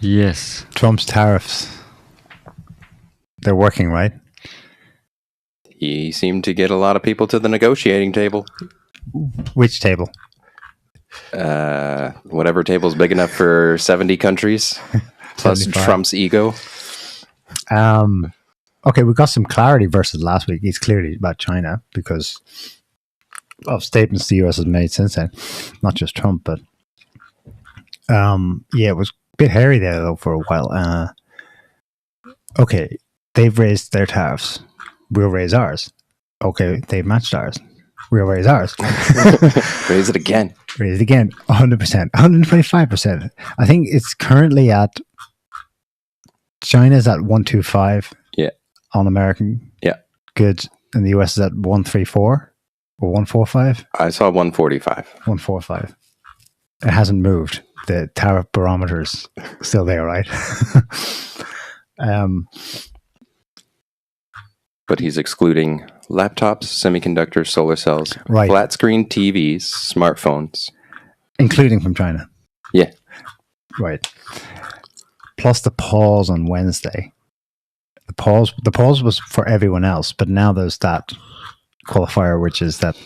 Yes. Trump's tariffs. They're working, right? He seemed to get a lot of people to the negotiating table. Which table? Whatever table's big enough for 70 countries, plus 75. Trump's ego. Okay, we got some clarity versus last week. It's clearly about China because of statements the US has made since then. Not just Trump, but yeah, it was a bit hairy there though for a while. Okay, they've raised their tariffs. We'll raise ours. Okay, they've matched ours. We'll raise ours. Raise it again. Raise it again. 100%. 125%. I think it's currently at... China's at 125 on American goods, and the US is at 134 or 145. I saw 145. 145. It hasn't moved. The tariff barometer's still there, right? But he's excluding laptops, semiconductors, solar cells, Right. flat screen TVs, smartphones. Including from China. Yeah. Right. Plus the pause on Wednesday. The pause was for everyone else, but now there's that qualifier, which is that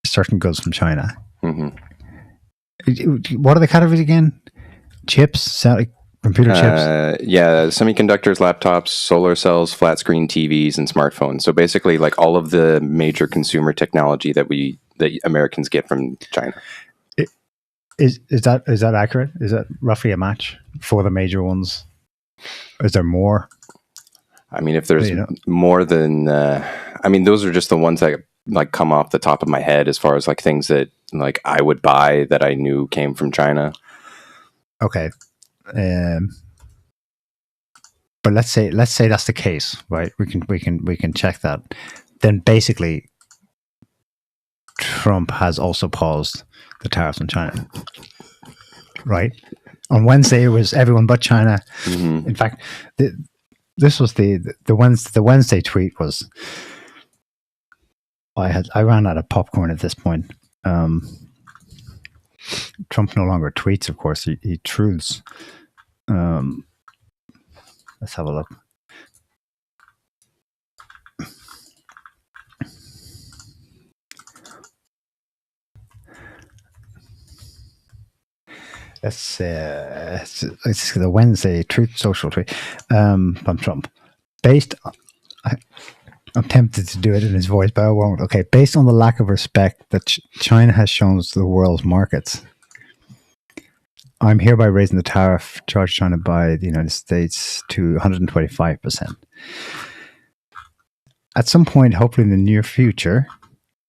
certain goods from China. Mm-hmm. What are the categories again? Chips, computer chips. Yeah, semiconductors, laptops, solar cells, flat screen TVs, and smartphones. So basically, like all of the major consumer technology that Americans get from China. Is that accurate? Is that roughly a match for the major ones? Is there more? I mean, if there's more than, I mean, those are just the ones that like come off the top of my head as far as like things that like I would buy that I knew came from China. Okay. But let's say that's the case, right? We can check that. Then basically, Trump has also paused the tariffs on China, right? On Wednesday, it was everyone but China. Mm-hmm. In fact, this was the Wednesday tweet was. I ran out of popcorn at this point. Trump no longer tweets, of course. He truths. Let's have a look. It's the Wednesday Truth Social tweet from Trump. I'm tempted to do it in his voice, but I won't. Okay, based on the lack of respect that China has shown to the world's markets, I'm hereby raising the tariff charged China by the United States to 125%. At some point, hopefully in the near future,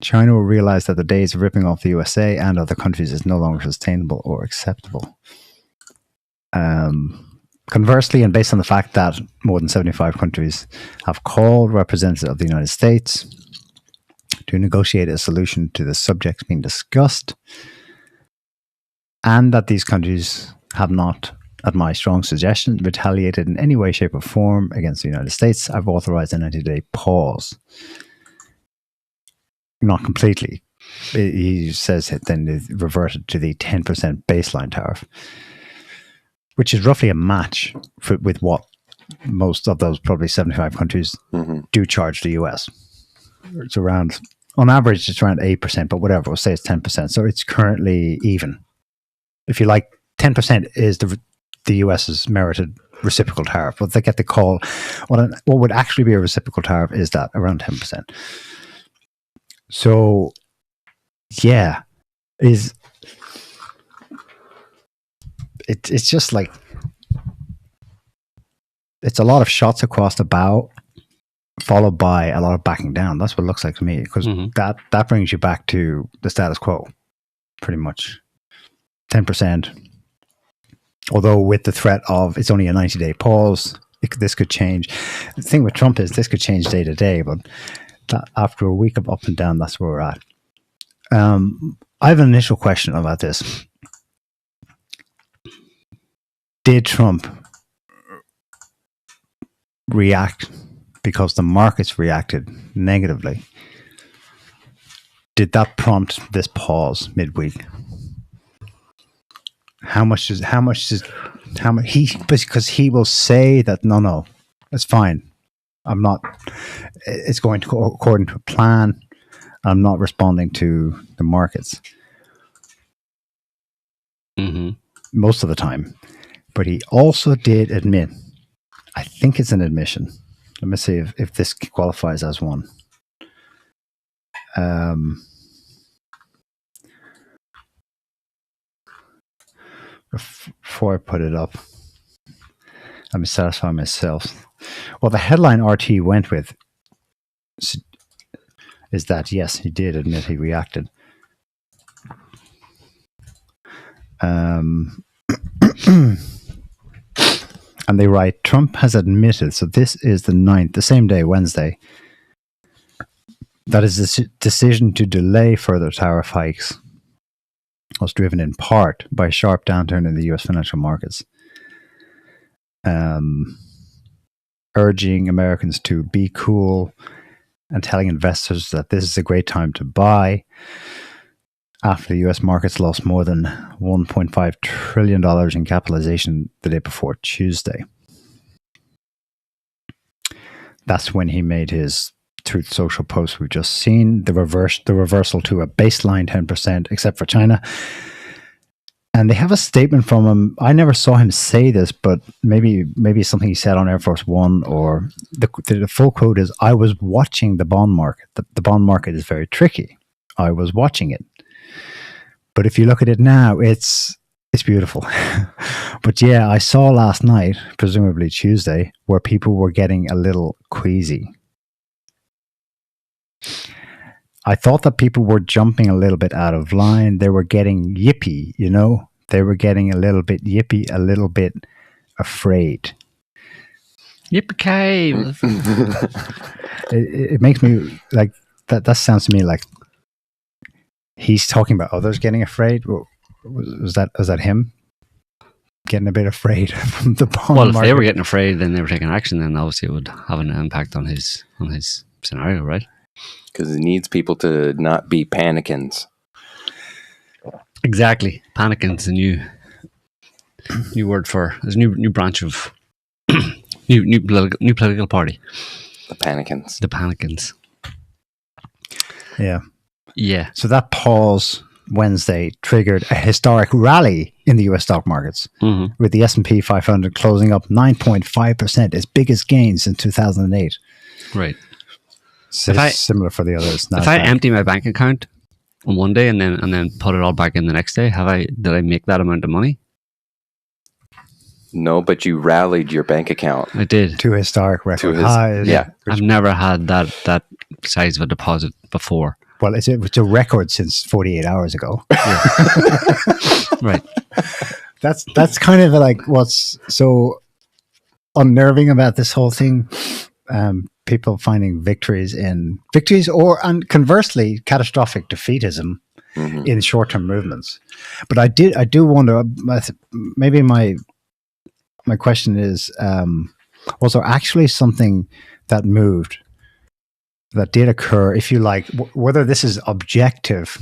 China will realize that the days of ripping off the USA and other countries is no longer sustainable or acceptable. Conversely, and based on the fact that more than 75 countries have called representatives of the United States to negotiate a solution to the subjects being discussed, and that these countries have not, at my strong suggestion, retaliated in any way, shape, or form against the United States, I've authorized a 90-day pause. Not completely. He says it then reverted to the 10% baseline tariff, which is roughly a match with what most of those probably 75 countries do charge the US. It's around, on average, it's around 8%, but whatever, we'll say it's 10%. So it's currently even. If you like, 10% is the US's merited reciprocal tariff. But they get the call. What would actually be a reciprocal tariff is that around 10%. So, yeah, it's just like, it's a lot of shots across the bow, followed by a lot of backing down. That's what it looks like to me, because that brings you back to the status quo, pretty much. 10%. Although with the threat of it's only a 90-day pause, this could change. The thing with Trump is this could change day to day, but after a week of up and down, that's where we're at. I have an initial question about this. Did Trump react because the markets reacted negatively? Did that prompt this pause midweek? Because he will say that no, it's fine. It's going to go according to a plan. I'm not responding to the markets. Most of the time. But he also did admit, I think it's an admission. Let me see if this qualifies as one. Before I put it up, let me satisfy myself. Well, the headline RT went with is that, yes, he did admit he reacted. And they write, Trump has admitted, so this is the 9th, the same day, Wednesday, that his decision to delay further tariff hikes was driven in part by a sharp downturn in the US financial markets, urging Americans to be cool and telling investors that this is a great time to buy after the US markets lost more than $1.5 trillion in capitalization the day before Tuesday. That's when he made his Truth Social post we've just seen, the reversal to a baseline 10%, except for China. And they have a statement from him. I never saw him say this, but maybe something he said on Air Force One, or the full quote is, "I was watching the bond market. The bond market is very tricky. I was watching it. But if you look at it now, it's beautiful." But yeah, I saw last night, presumably Tuesday, where people were getting a little queasy. I thought that people were jumping a little bit out of line. They were getting yippy, you know? They were getting a little bit yippy, a little bit afraid. Yippee-ki! It makes me like that. That sounds to me like he's talking about others getting afraid. Was that him getting a bit afraid from the bond Well, if market? they were getting afraid, then they were taking action. Then obviously it would have an impact on his scenario, right? Because it needs people to not be panicans. Exactly. Panicans, a new word for, there's a new branch of new political party. The panicans. The panicans. Yeah. Yeah. So that pause Wednesday triggered a historic rally in the US stock markets, with the S&P 500 closing up 9.5%, its biggest gains in 2008. Right. Similar for the others. If I empty my bank account on one day and then put it all back in the next day, did I make that amount of money? No, but you rallied your bank account. I did. To historic record highs. Yeah. I've never had that size of a deposit before. Well, it's a record since 48 hours ago. Right. That's kind of like what's so unnerving about this whole thing. People finding victories, or and conversely catastrophic defeatism in short-term movements. But I do wonder. Maybe my question is: was there actually something that moved, that did occur? If you like, whether this is objective,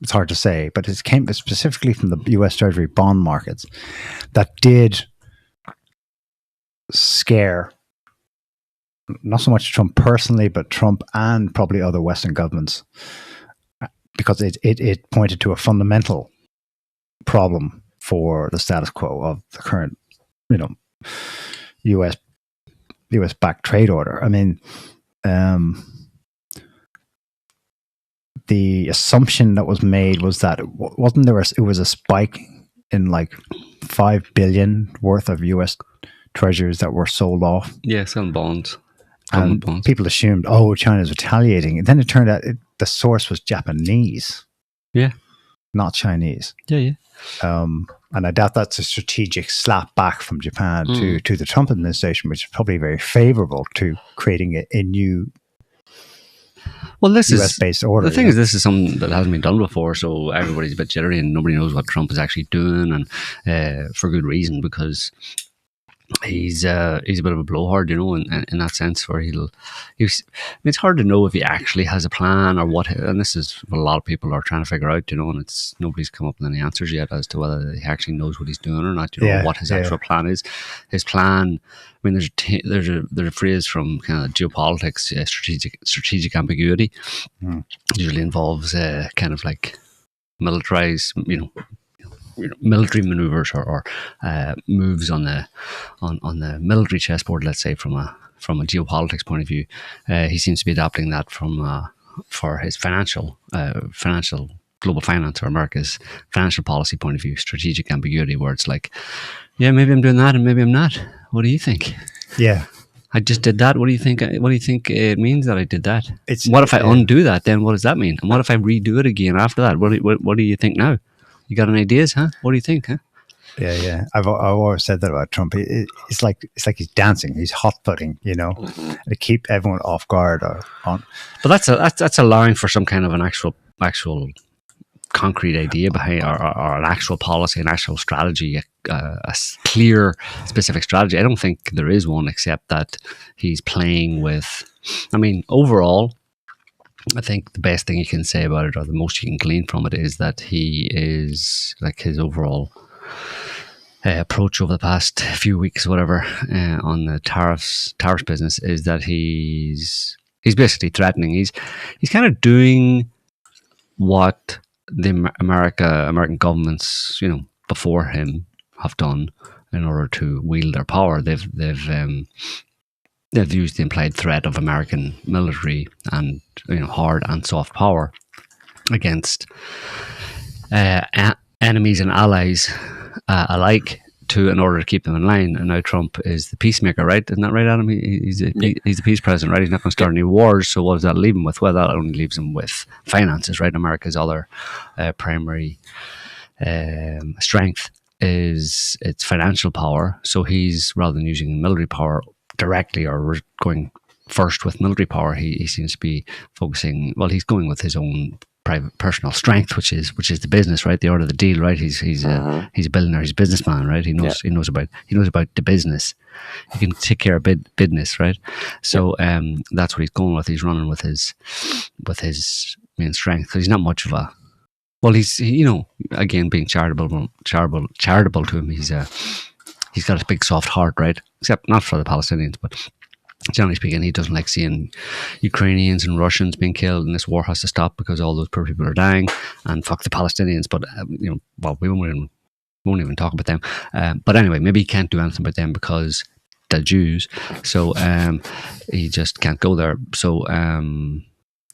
it's hard to say. But it came specifically from the U.S. Treasury bond markets that did scare. Not so much Trump personally, but Trump and probably other Western governments, because it pointed to a fundamental problem for the status quo of the current, U.S. backed trade order. I mean, the assumption that was made was that it was a spike in like $5 billion worth of U.S. treasuries that were sold off. Yeah, selling bonds. And people assumed, China's retaliating. And then it turned out the source was Japanese. Yeah. Not Chinese. Yeah. And I doubt that's a strategic slap back from Japan to the Trump administration, which is probably very favorable to creating a new US-based order. The thing is, this is something that hasn't been done before, so everybody's a bit jittery and nobody knows what Trump is actually doing, and for good reason, because he's a bit of a blowhard, in that sense, where it's hard to know if he actually has a plan or what, and this is what a lot of people are trying to figure out, and nobody's come up with any answers yet as to whether he actually knows what he's doing or not, what his actual plan is. His plan, I mean, there's a phrase from kind of geopolitics, strategic ambiguity. Usually involves kind of like militarized, military maneuvers or moves on the military chessboard, let's say, from a geopolitics point of view. He seems to be adopting that for his financial global finance, or America's financial policy point of view, strategic ambiguity, where it's like, yeah, maybe I'm doing that and maybe I'm not. What do you think? Yeah. I just did that. What do you think? What do you think it means that I did that? What if I undo that? Then what does that mean? And what if I redo it again after that? What do you think now? You got any ideas, huh? What do you think, huh? Yeah. I've always said that about Trump. It's like he's dancing. He's hot-footing, to keep everyone off guard or on. But that's allowing for some kind of an actual concrete idea behind, or an actual policy, an actual strategy, a clear, specific strategy. I don't think there is one, except that he's playing with. I mean, overall, I think the best thing you can say about it, or the most you can glean from it, is that he is, like, his overall approach over the past few weeks, whatever, on the tariffs business is that he's basically threatening. He's kind of doing what the American governments, before him have done in order to wield their power. They've used the implied threat of American military and hard and soft power against enemies and allies alike in order to keep them in line. And now Trump is the peacemaker, right? Isn't that right, Adam? He's the peace president, right? He's not going to start any wars. So what does that leave him with? Well, that only leaves him with finances, right? America's other primary strength is its financial power. So he's, rather than using military power directly or going first with military power, he seems to be focusing. Well, he's going with his own private personal strength, which is the business, right? The art of the deal, right? He's a billionaire, he's a businessman, right? He knows about the business. He can take care of business, right? So that's what he's going with. He's running with his main strength, because he's not much of a. Well, he's again, being charitable to him. He's got a big soft heart, right? Except not for the Palestinians, but generally speaking, he doesn't like seeing Ukrainians and Russians being killed, and this war has to stop because all those poor people are dying. And fuck the Palestinians, but well, we won't even talk about them. But anyway, maybe he can't do anything about them because they're Jews, so he just can't go there. So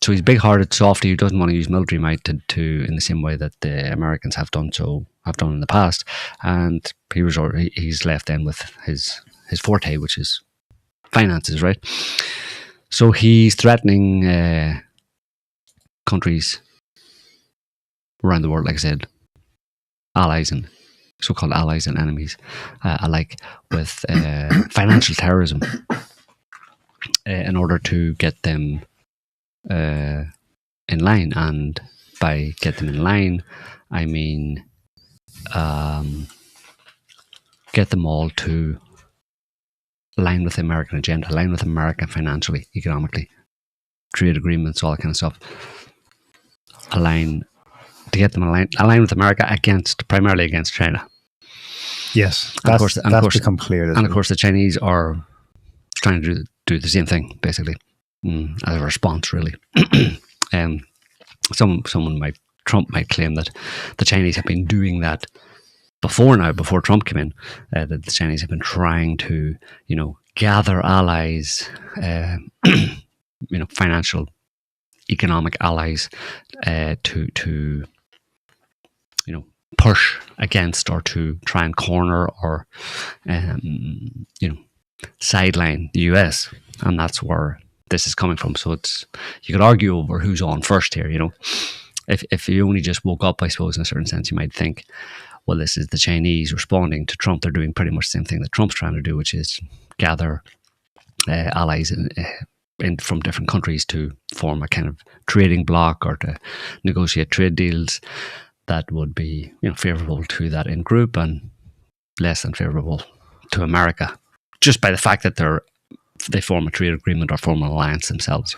he's big-hearted softy who doesn't want to use military might to in the same way that the Americans have done in the past, and he's left then with his forte, which is finances, right? So he's threatening countries around the world, like I said, allies and so-called allies and enemies alike, with financial terrorism in order to get them in line. And by get them in line, I mean get them all to align with the American agenda, align with America financially, economically, trade agreements, all that kind of stuff. Align with America primarily against China. Yes, that's become clear. And of course, the Chinese are trying to do the same thing, basically, as a response, really. Trump might claim that the Chinese have been doing that before Trump came in, that the Chinese have been trying to, gather allies, financial, economic allies, to push against or to try and corner or, sideline the US, and that's where this is coming from. So you could argue over who's on first here. If you only just woke up, I suppose, in a certain sense, you might think, well, this is the Chinese responding to Trump. They're doing pretty much the same thing that Trump's trying to do, which is gather allies from different countries to form a kind of trading bloc or to negotiate trade deals that would be favourable to that in group and less than favourable to America, just by the fact that they form a trade agreement or form an alliance themselves.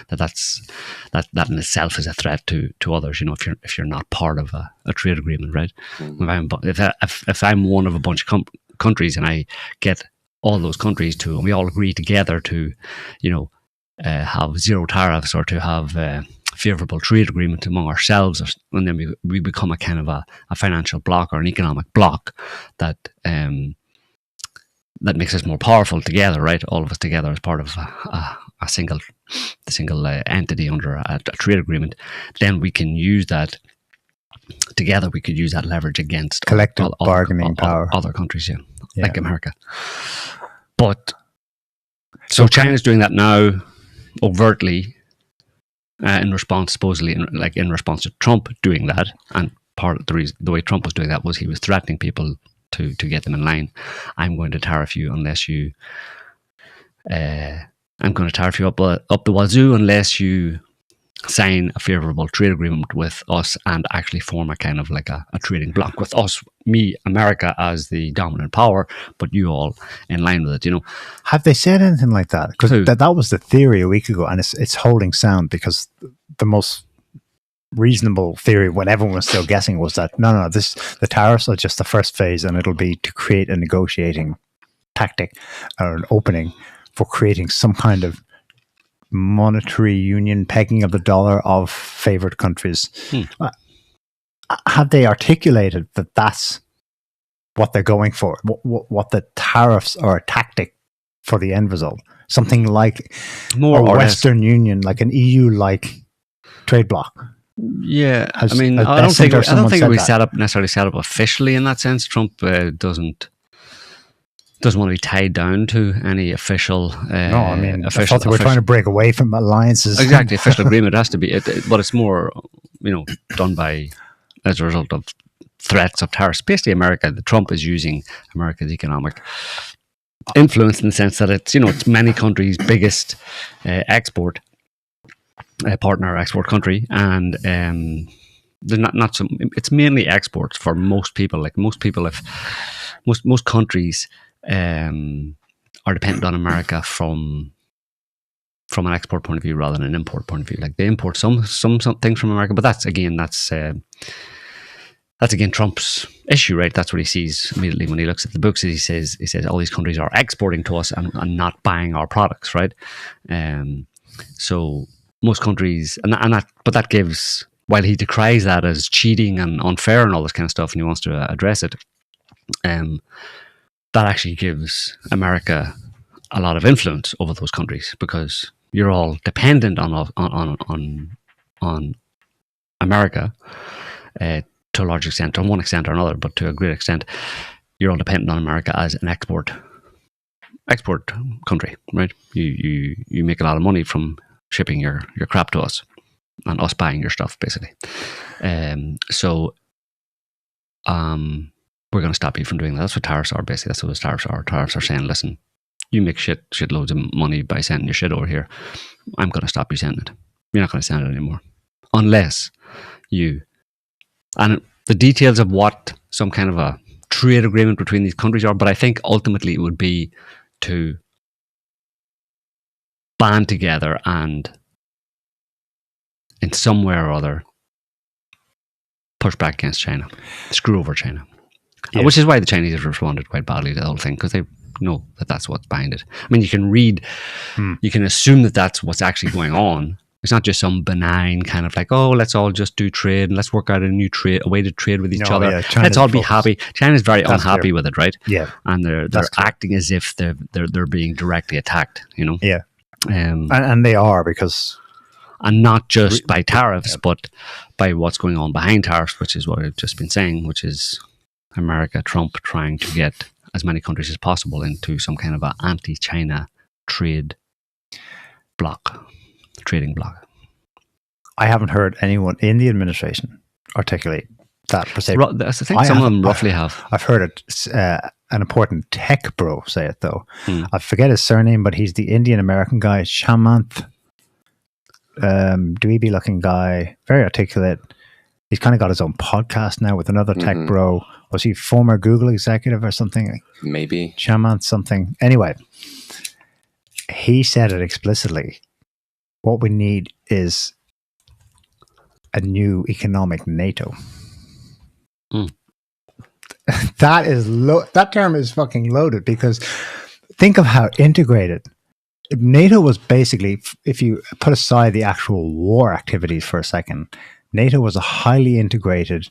That in itself is a threat to others. If you're not part of a trade agreement, right? If I'm one of a bunch of countries and I get all those countries and we all agree together to, have zero tariffs or to have a favourable trade agreement among ourselves, and then we become a kind of a financial bloc or an economic bloc that makes us more powerful together, right? All of us together as part of a single entity under a trade agreement. Then we can use that together. We could use that leverage against collective bargaining power, other countries, like America. But so China's doing that now overtly in response, supposedly, in response to Trump doing that. And part of the way Trump was doing that was he was threatening people to get them in line. I'm going to tariff you unless you. I'm going to tariff you up the wazoo unless you sign a favourable trade agreement with us and actually form a kind of like a trading bloc with us, me, America, as the dominant power, but you all in line with it. Have they said anything like that? Because that was the theory a week ago, and it's holding sound, because the most reasonable theory when everyone was still guessing was that the tariffs are just the first phase, and it'll be to create a negotiating tactic or an opening for creating some kind of monetary union, pegging of the dollar of favored countries. Have they articulated that that's what they're going for? What the tariffs are a tactic for the end result? Something like more a Western Union, like an EU-like trade bloc. Yeah, I don't think we necessarily set up officially in that sense. Trump doesn't want to be tied down to any official. I thought we're trying to break away from alliances. Exactly, official agreement has to be, but it's more, done by as a result of threats of tariffs. Basically, Trump is using America's economic influence in the sense that it's many countries' biggest export country, and they're not some. It's mainly exports for most people. Like most countries are dependent on America from an export point of view rather than an import point of view. Like they import some things from America, but that's again Trump's issue, right? That's what he sees immediately when he looks at the books. He says all these countries are exporting to us and not buying our products, right? So most countries, but that gives, while he decries that as cheating and unfair and all this kind of stuff, and he wants to address it, that actually gives America a lot of influence over those countries because you're all dependent on America to a large extent, to one extent or another, but to a great extent, you're all dependent on America as an export country, right? You make a lot of money from shipping your crap to us and us buying your stuff, basically. So we're going to stop you from doing that. That's what tariffs are, basically. That's what those tariffs are. Tariffs are saying, listen, you make shitloads of money by sending your shit over here. I'm going to stop you sending it. You're not going to send it anymore. Unless you... And the details of what some kind of a trade agreement between these countries are, but I think ultimately it would be to band together and in some way or other push back against China, screw over China. Yes. Which is why the Chinese have responded quite badly to the whole thing, because they know that that's what's behind it. I mean, you can read, you can assume that that's what's actually going on. It's not just some benign kind of like, oh, let's all just do trade and let's work out a way to trade with each other. Yeah, let's all be happy. China's very unhappy with it, right? Yeah, and they're acting as if they're being directly attacked. Yeah, and they are, because, and not just by tariffs, but by what's going on behind tariffs, which is what I've just been saying, which is America, Trump trying to get as many countries as possible into some kind of an anti-China trading bloc. I haven't heard anyone in the administration articulate that per se. I think some of them roughly have. I've heard it, an important tech bro say it, though. I forget his surname, but he's the Indian-American guy, Shamanth. Dweeby looking guy, very articulate. He's kind of got his own podcast now with another tech bro. Was he former Google executive or something? Maybe. Shamanth something. Anyway, he said it explicitly. What we need is a new economic NATO. That term is fucking loaded, because think of how integrated NATO was. Basically, if you put aside the actual war activities for a second, NATO was a highly integrated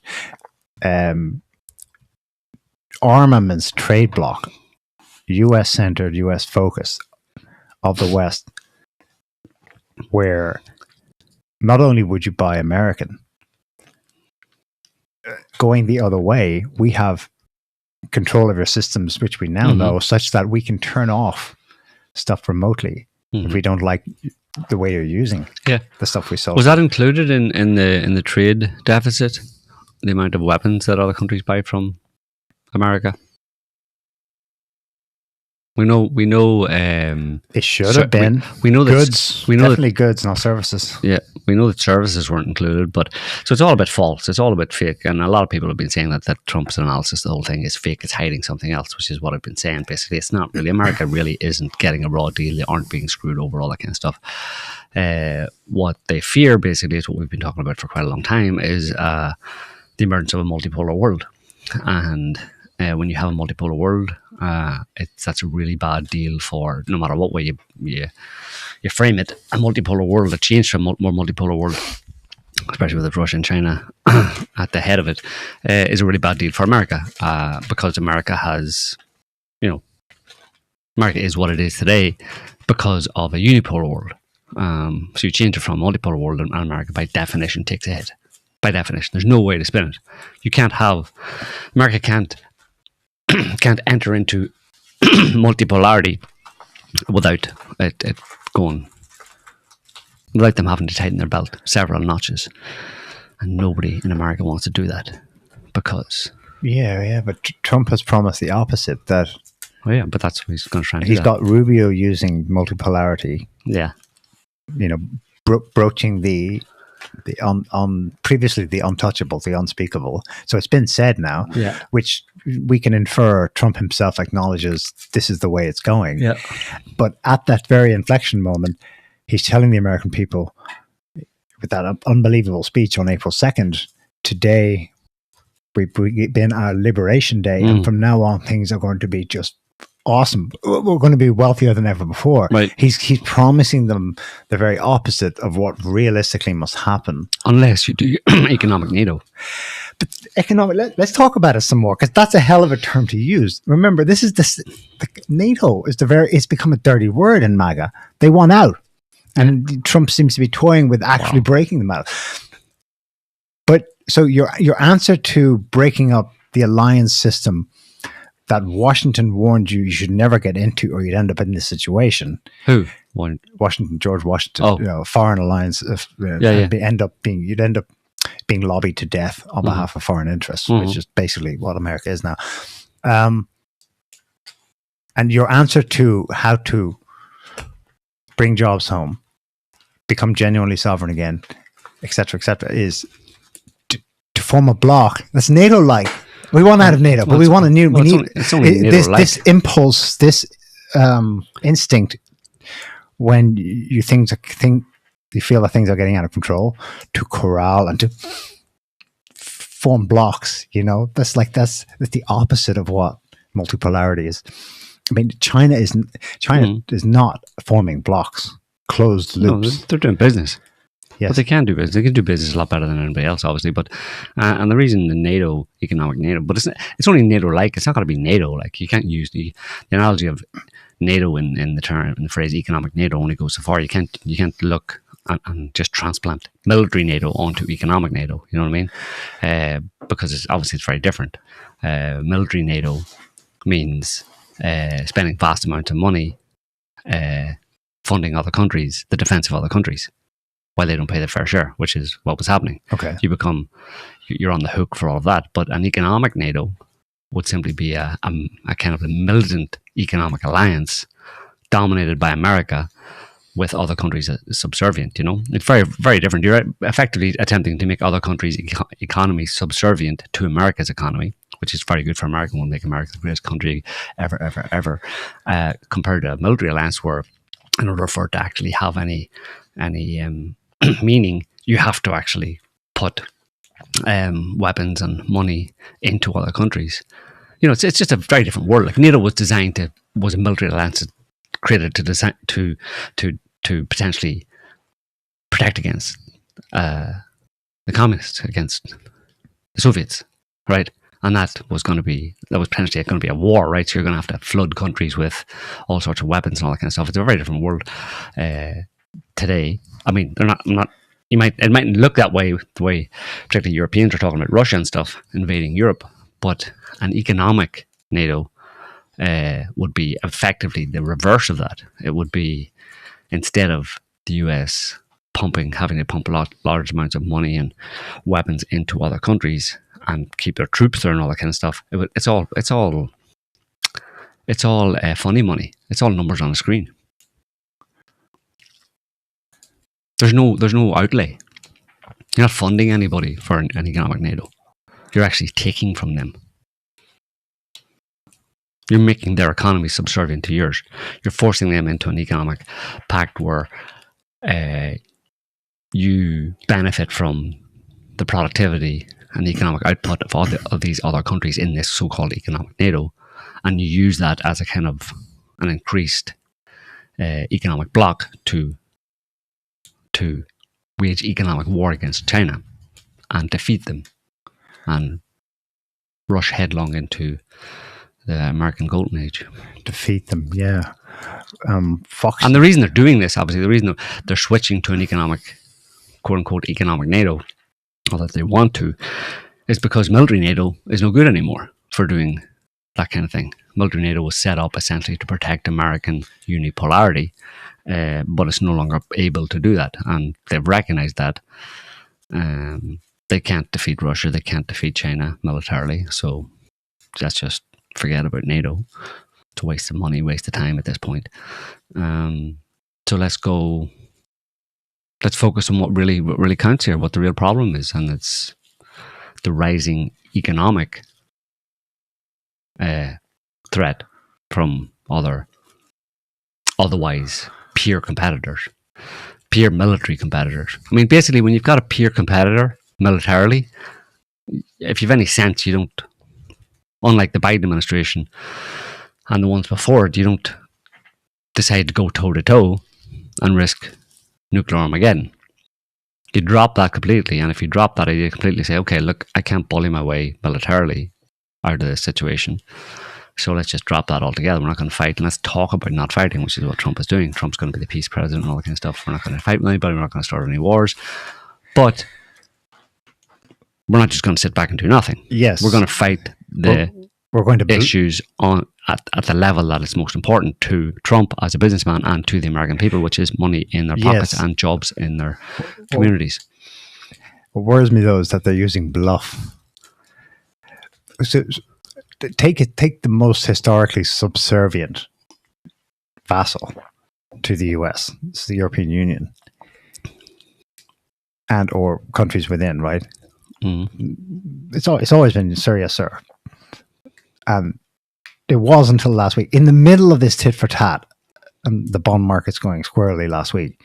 armaments trade bloc, US centered, US focused of the West, where not only would you buy American, going the other way, we have control of your systems, which we now know, such that we can turn off stuff remotely if we don't like the way you're using the stuff we sold. Was that included in the trade deficit? The amount of weapons that other countries buy from America? We know. It should have been. We know that goods. We know definitely goods, not services. Yeah, we know that services weren't included, but so it's all a bit false. It's all a bit fake, and a lot of people have been saying that Trump's analysis, the whole thing is fake. It's hiding something else, which is what I've been saying. Basically, it's not really. America really isn't getting a raw deal. They aren't being screwed over, all that kind of stuff. What they fear, basically, is what we've been talking about for quite a long time, is the emergence of a multipolar world, and when you have a multipolar world, that's a really bad deal for no matter what way you frame it. A multipolar world, a change to a more multipolar world, especially with Russia and China at the head of it, is a really bad deal for America, because America has, America is what it is today because of a unipolar world. So you change it from a multipolar world, and America by definition takes a hit. By definition, there's no way to spin it. You can't have America can't enter into multipolarity without it going, without them having to tighten their belt several notches, and nobody in America wants to do that because but Trump has promised the opposite. That but that's what he's going to try and do. He's got Rubio using multipolarity. Broaching the previously the untouchable, the unspeakable. So it's been said now, which we can infer Trump himself acknowledges this is the way it's going. But at that very inflection moment, he's telling the American people with that unbelievable speech on April 2nd, today we've been our liberation day, and from now on things are going to be just awesome. We're going to be wealthier than ever before. Right. He's promising them the very opposite of what realistically must happen, unless you do economic NATO. But economic. Let's talk about it some more, because that's a hell of a term to use. Remember, this is NATO is it's become a dirty word in MAGA. They want out, and Trump seems to be toying with actually breaking them out. But so your answer to breaking up the alliance system that Washington warned you should never get into, or you'd end up in this situation. Who? George Washington. Foreign alliance. You'd end up being lobbied to death on behalf of foreign interests, which is basically what America is now. And your answer to how to bring jobs home, become genuinely sovereign again, etc., is to form a bloc that's NATO-like. We want out of NATO, but we want a new. We need this impulse, this instinct. When you feel that things are getting out of control, to corral and to form blocks. That's the opposite of what multipolarity is. I mean, China is not forming blocks, closed loops. No, they're doing business. Yes. But they can do business. They can do business a lot better than anybody else, obviously. But and the reason the NATO, economic NATO, but it's only NATO-like. It's not going to be NATO-like. You can't use the analogy of NATO in the phrase economic NATO only goes so far. You can't look and just transplant military NATO onto economic NATO. You know what I mean? Because it's very different. Military NATO means spending vast amounts of money funding other countries, the defense of other countries, while they don't pay their fair share, which is what was happening. Okay. You're on the hook for all of that. But an economic NATO would simply be a kind of a militant economic alliance dominated by America with other countries subservient. It's very, very different. You're effectively attempting to make other countries' economies subservient to America's economy, which is very good for America. Will make America the greatest country ever, compared to a military alliance where, in order for it to actually have any meaning, you have to actually put weapons and money into other countries. It's just a very different world. Like NATO was a military alliance created to potentially protect against the communists, against the Soviets, right? And that was potentially going to be a war, right? So you're going to have to flood countries with all sorts of weapons and all that kind of stuff. It's a very different world today. I mean, they're not. It mightn't look that way, the way particularly Europeans are talking about Russia and stuff invading Europe, but an economic NATO would be effectively the reverse of that. It would be, instead of the US having to pump large amounts of money and weapons into other countries and keep their troops there and all that kind of stuff, it's all It's all funny money. It's all numbers on a screen. There's no outlay. You're not funding anybody for an economic NATO. You're actually taking from them. You're making their economy subservient to yours. You're forcing them into an economic pact where you benefit from the productivity and the economic output of these other countries in this so-called economic NATO, and you use that as a kind of an increased economic bloc to wage economic war against China and defeat them and rush headlong into the American Golden Age. Defeat them, yeah. Fox. And the reason they're doing this, obviously, the reason they're switching to an economic, quote-unquote, economic NATO, or that they want to, is because military NATO is no good anymore for doing that kind of thing. Military NATO was set up essentially to protect American unipolarity, but it's no longer able to do that. And they've recognized that they can't defeat Russia, they can't defeat China militarily, so let's just forget about NATO. To waste the money, waste the time at this point. So let's focus on what really counts here, what the real problem is, and it's the rising economic threat from otherwise peer competitors, peer military competitors. I mean, basically, when you've got a peer competitor militarily, if you've any sense, you don't, unlike the Biden administration and the ones before it, you don't decide to go toe-to-toe and risk nuclear Armageddon. You drop that completely, and if you drop that, you completely say, okay, look, I can't bully my way militarily out of this situation, so let's just drop that altogether. We're not going to fight, and let's talk about not fighting, which is what Trump is doing. Trump's going to be the peace president and all that kind of stuff. We're not going to fight with anybody, we're not going to start any wars, but we're not just going to sit back and do nothing. Yes. We're going to fight we're going to issues at the level that is most important to Trump as a businessman and to the American people, which is money in their pockets and jobs in their communities. What worries me, though, is that they're using bluff. So take the most historically subservient vassal to the US, it's the European Union, and or countries within, right? It's always been sir, yes, sir. And it was until last week, in the middle of this tit for tat, and the bond market's going squarely last week,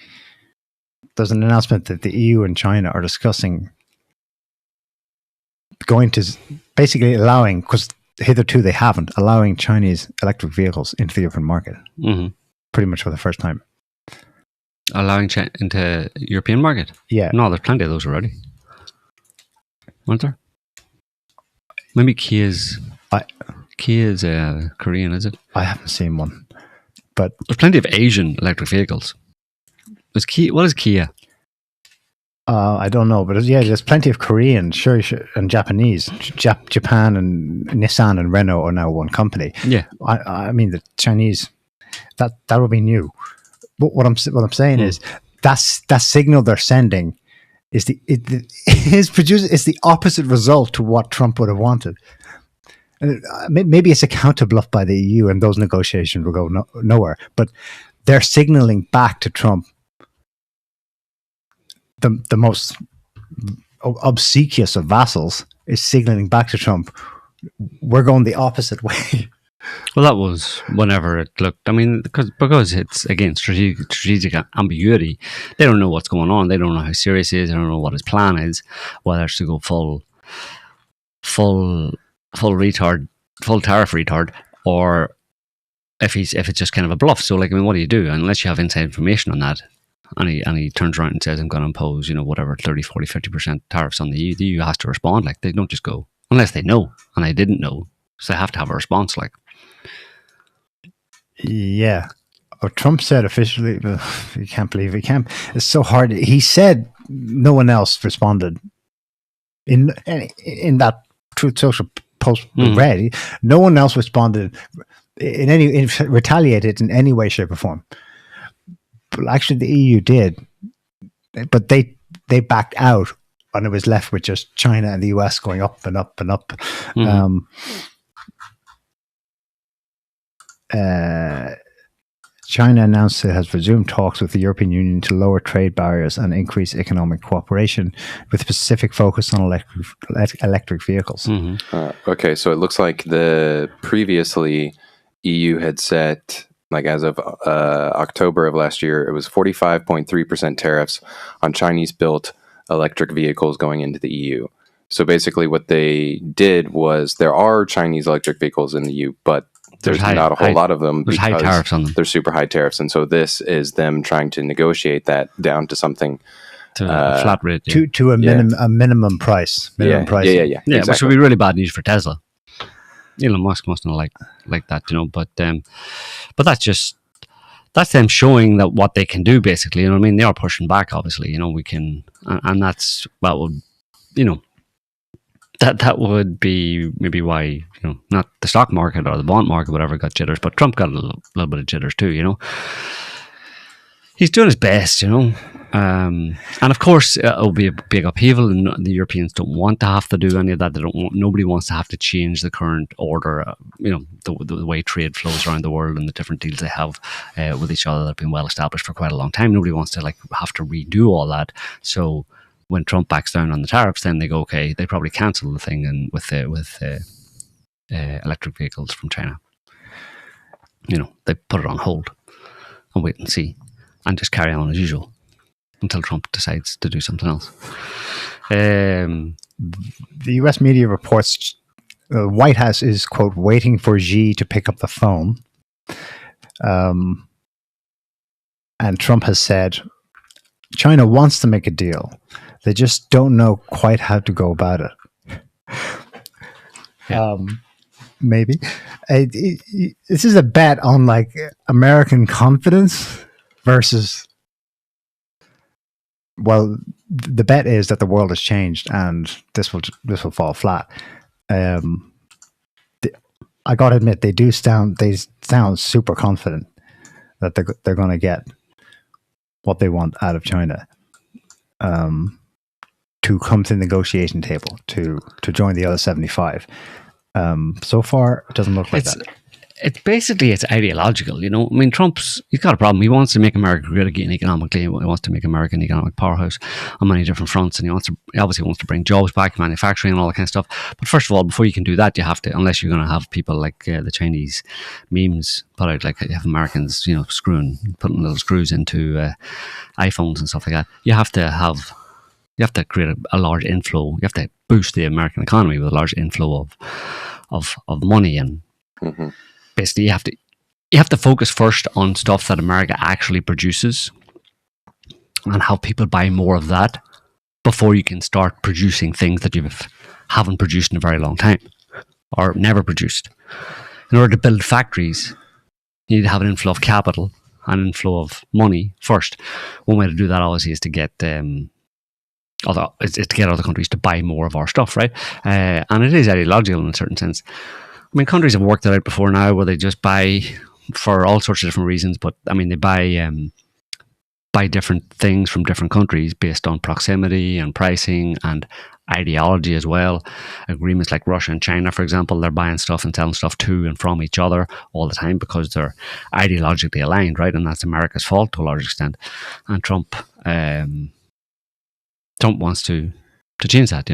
there's an announcement that the EU and China are discussing going to basically allowing, because hitherto they haven't, allowing Chinese electric vehicles into the European market. Pretty much for the first time. Allowing into European market? Yeah. No, there's plenty of those already. Aren't there? Maybe Kia's Korean, is it? I haven't seen one, but there's plenty of Asian electric vehicles. What is Kia? I don't know, but there's plenty of Korean, sure, and Japanese. Japan and Nissan and Renault are now one company. Yeah, I mean the Chinese. That would be new. But what I'm saying is that signal they're sending is the opposite result to what Trump would have wanted. And maybe it's a counter bluff by the EU, and those negotiations will go nowhere. But they're signaling back to Trump, the most obsequious of vassals is signaling back to Trump, we're going the opposite way. Well, that was whenever it looked. I mean, because it's again strategic ambiguity. They don't know what's going on. They don't know how serious he is. They don't know what his plan is. Whether it's to go full tariff retard, or if it's just kind of a bluff. So, like, I mean, what do you do unless you have inside information on that? And he turns around and says, I'm going to impose, whatever, 30, 40, 50% tariffs on the EU. The EU has to respond. Like, they don't just go, unless they know, and they didn't know. So they have to have a response, like. Yeah. Trump said officially, you can't believe he can't. It's so hard. He said no one else responded. In that Truth Social post we read, no one else responded retaliated in any way, shape, or form. But actually, the EU did, but they backed out, and it was left with just China and the US going up and up and up. China announced it has resumed talks with the European Union to lower trade barriers and increase economic cooperation with specific focus on electric vehicles. Mm-hmm. Okay, so it looks like the previously EU had set, like as of October of last year, it was 45.3% tariffs on Chinese-built electric vehicles going into the EU. So basically what they did was there are Chinese electric vehicles in the EU, but there's not a whole lot of them because high tariffs on them. There's super high tariffs. And so this is them trying to negotiate that down to something to a flat rate. To a minimum price. Yeah, exactly. Which would be really bad news for Tesla. Elon Musk must not like that, but that's them showing that what they can do, basically. You know what I mean? They are pushing back, obviously. We can, and that would, that would be maybe why, not the stock market or the bond market, whatever, got jitters, but Trump got a little bit of jitters too. He's doing his best, and of course it'll be a big upheaval, and the Europeans don't want to have to do any of that. Nobody wants to have to change the current order, the way trade flows around the world and the different deals they have with each other that have been well established for quite a long time. Nobody wants to have to redo all that. So when Trump backs down on the tariffs, then they go, okay, they probably cancel the thing and with electric vehicles from China. They put it on hold and wait and see and just carry on as usual until Trump decides to do something else. The US media reports the White House is, quote, waiting for Xi to pick up the phone. And Trump has said, China wants to make a deal. They just don't know quite how to go about it. Maybe. This is a bet on American confidence versus, well, the bet is that the world has changed and this will fall flat. I got to admit, they sound super confident that they're going to get what they want out of China, to come to the negotiation table to join the other 75. So far, it doesn't look like that. It's basically ideological, he's got a problem. He wants to make America great again economically. He wants to make America an economic powerhouse on many different fronts, and he obviously wants to bring jobs back, manufacturing and all that kind of stuff. But first of all, before you can do that, you have to, unless you're going to have people like the Chinese memes put out, like you have Americans, putting little screws into iPhones and stuff like that. You have to create a large inflow. You have to boost the American economy with a large inflow of money, and basically you have to focus first on stuff that America actually produces and have people buy more of that before you can start producing things that you haven't produced in a very long time or never produced. In order to build factories, you need to have an inflow of capital, an inflow of money first. One way to do that, obviously, is to get other countries to buy more of our stuff, right? And it is ideological in a certain sense. Countries have worked that out before now, where they just buy for all sorts of different reasons. But they buy different things from different countries based on proximity and pricing and ideology as well. Agreements like Russia and China, for example, they're buying stuff and selling stuff to and from each other all the time because they're ideologically aligned, right? And that's America's fault to a large extent. And Trump wants to change that,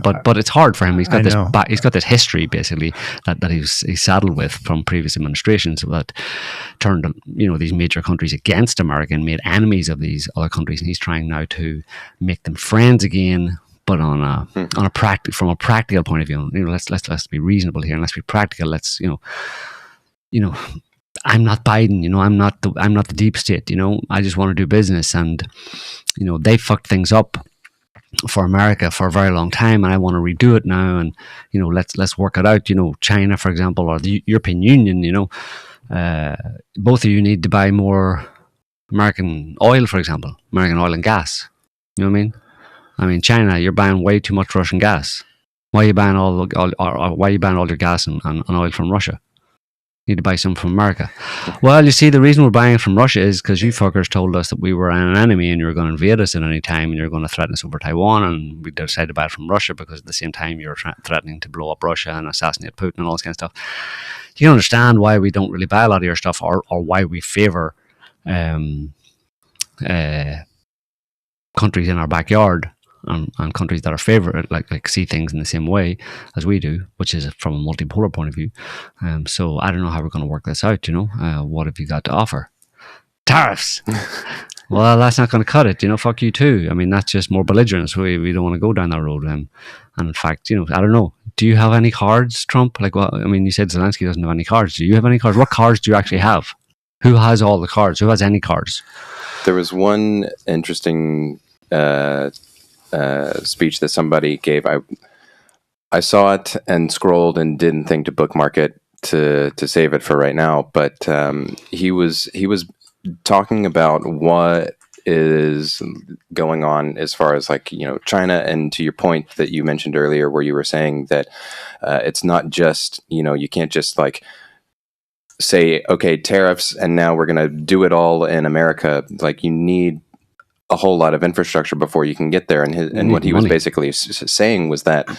but it's hard for him. He's got this history basically that he's saddled with from previous administrations that turned these major countries against America and made enemies of these other countries, and he's trying now to make them friends again, but from a practical point of view. Let's be reasonable here and let's be practical. Let's I'm not Biden, I'm not the deep state, I just want to do business, and they fucked things up for America for a very long time, and I want to redo it now, and let's work it out. China, for example, or the European Union, both of you need to buy more American oil, for example, American oil and gas. You know what I mean? China, you're buying way too much Russian gas. Why are you buying all your gas and oil from Russia? You need to buy some from America. Well, you see, the reason we're buying it from Russia is because you fuckers told us that we were an enemy and you were going to invade us at any time and you're going to threaten us over Taiwan, and we decided to buy it from Russia because at the same time you're threatening to blow up Russia and assassinate Putin and all this kind of stuff. you can understand why we don't really buy a lot of your stuff, or why we favor countries in our backyard, and countries that are favorite, like see things in the same way as we do, which is from a multipolar point of view. So I don't know how we're going to work this out. What have you got to offer? Tariffs. Well, that's not going to cut it. Fuck you too. I mean, that's just more belligerence. We don't want to go down that road. And in fact, I don't know. Do you have any cards, Trump? Like, well, I mean, you said Zelensky doesn't have any cards. Do you have any cards? What cards do you actually have? Who has all the cards? Who has any cards? There was one interesting speech that somebody gave. I saw it and scrolled and didn't think to bookmark it to save it for right now. But he was talking about what is going on as far as China, and to your point that you mentioned earlier, where you were saying that it's not just you can't just say, okay, tariffs, and now we're going to do it all in America. Like, you need a whole lot of infrastructure before you can get there. And what he was basically saying was that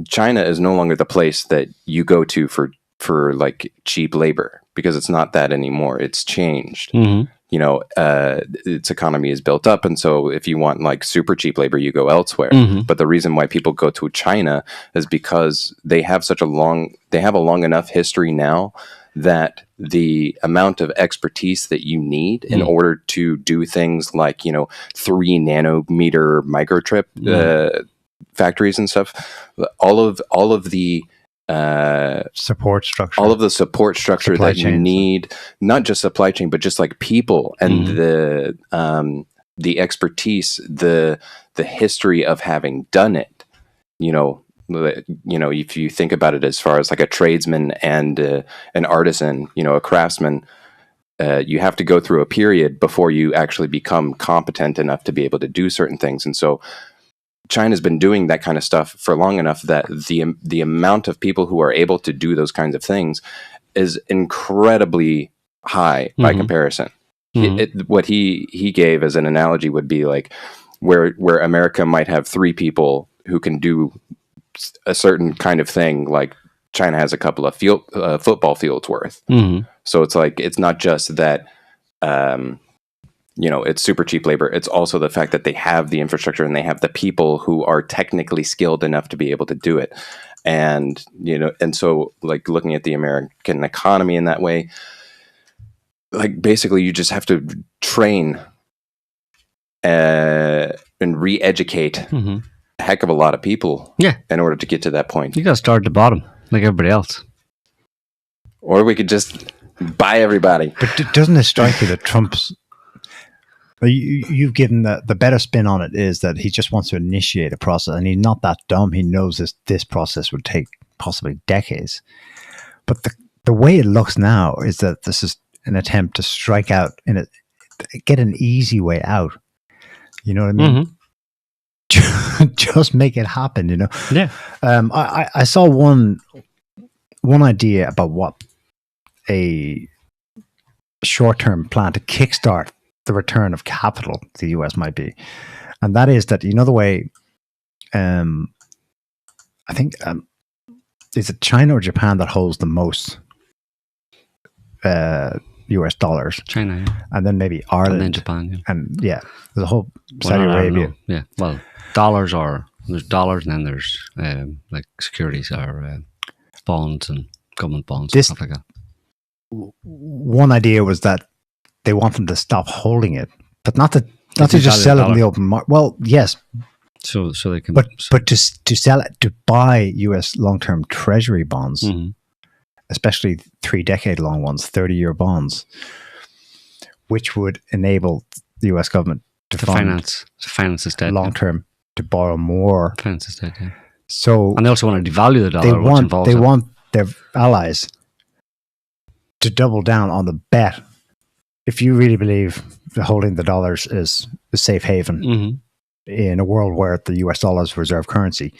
China is no longer the place that you go to for like cheap labor, because it's not that anymore. It's changed. Mm-hmm. Its economy is built up, and so if you want like super cheap labor, you go elsewhere. Mm-hmm. But the reason why people go to China is because they have a long enough history now that the amount of expertise that you need in order to do things like 3 nanometer microchip factories and stuff, all of the support structure, that you need, not just supply chain, but just like people and the expertise, the history of having done it. If you think about it as far as like a tradesman and an artisan, a craftsman, you have to go through a period before you actually become competent enough to be able to do certain things. And so China's been doing that kind of stuff for long enough that the amount of people who are able to do those kinds of things is incredibly high by comparison. What he gave as an analogy would be like where America might have 3 people who can do a certain kind of thing, like China has a couple of football fields worth. So it's like, it's not just that it's super cheap labor. It's also the fact that they have the infrastructure and they have the people who are technically skilled enough to be able to do it. And, and so like looking at the American economy in that way, like basically you just have to train and re-educate a heck of a lot of people in order to get to that point. You got to start at the bottom like everybody else. Or we could just buy everybody. But doesn't it strike you that Trump's... You've given the better spin on it is that he just wants to initiate a process, and he's not that dumb. He knows this process would take possibly decades. But the way it looks now is that this is an attempt to strike out get an easy way out. You know what I mean? Just make it happen. Yeah. I saw one idea about what a short-term plan to kickstart the return of capital to the US might be, and that is that the way I think is it China or Japan that holds the most US dollars? China, and then maybe Ireland, and then Japan, and there's a whole Saudi Arabia. Yeah, well, there's dollars, and then there's like securities or bonds and government bonds and stuff like that. One idea was that they want them to stop holding it, but not to just sell it in the open market. Well, yes, so they can, but to sell it, to buy U.S. long-term Treasury bonds, especially 3-decade long ones, 30-year bonds, which would enable the U.S. government to finance its debt long-term, to borrow more. Finance its debt, yeah. So, and they also want to devalue the dollar. They want their allies to double down on the bet. If you really believe that holding the dollars is a safe haven in a world where the US dollar is reserve currency,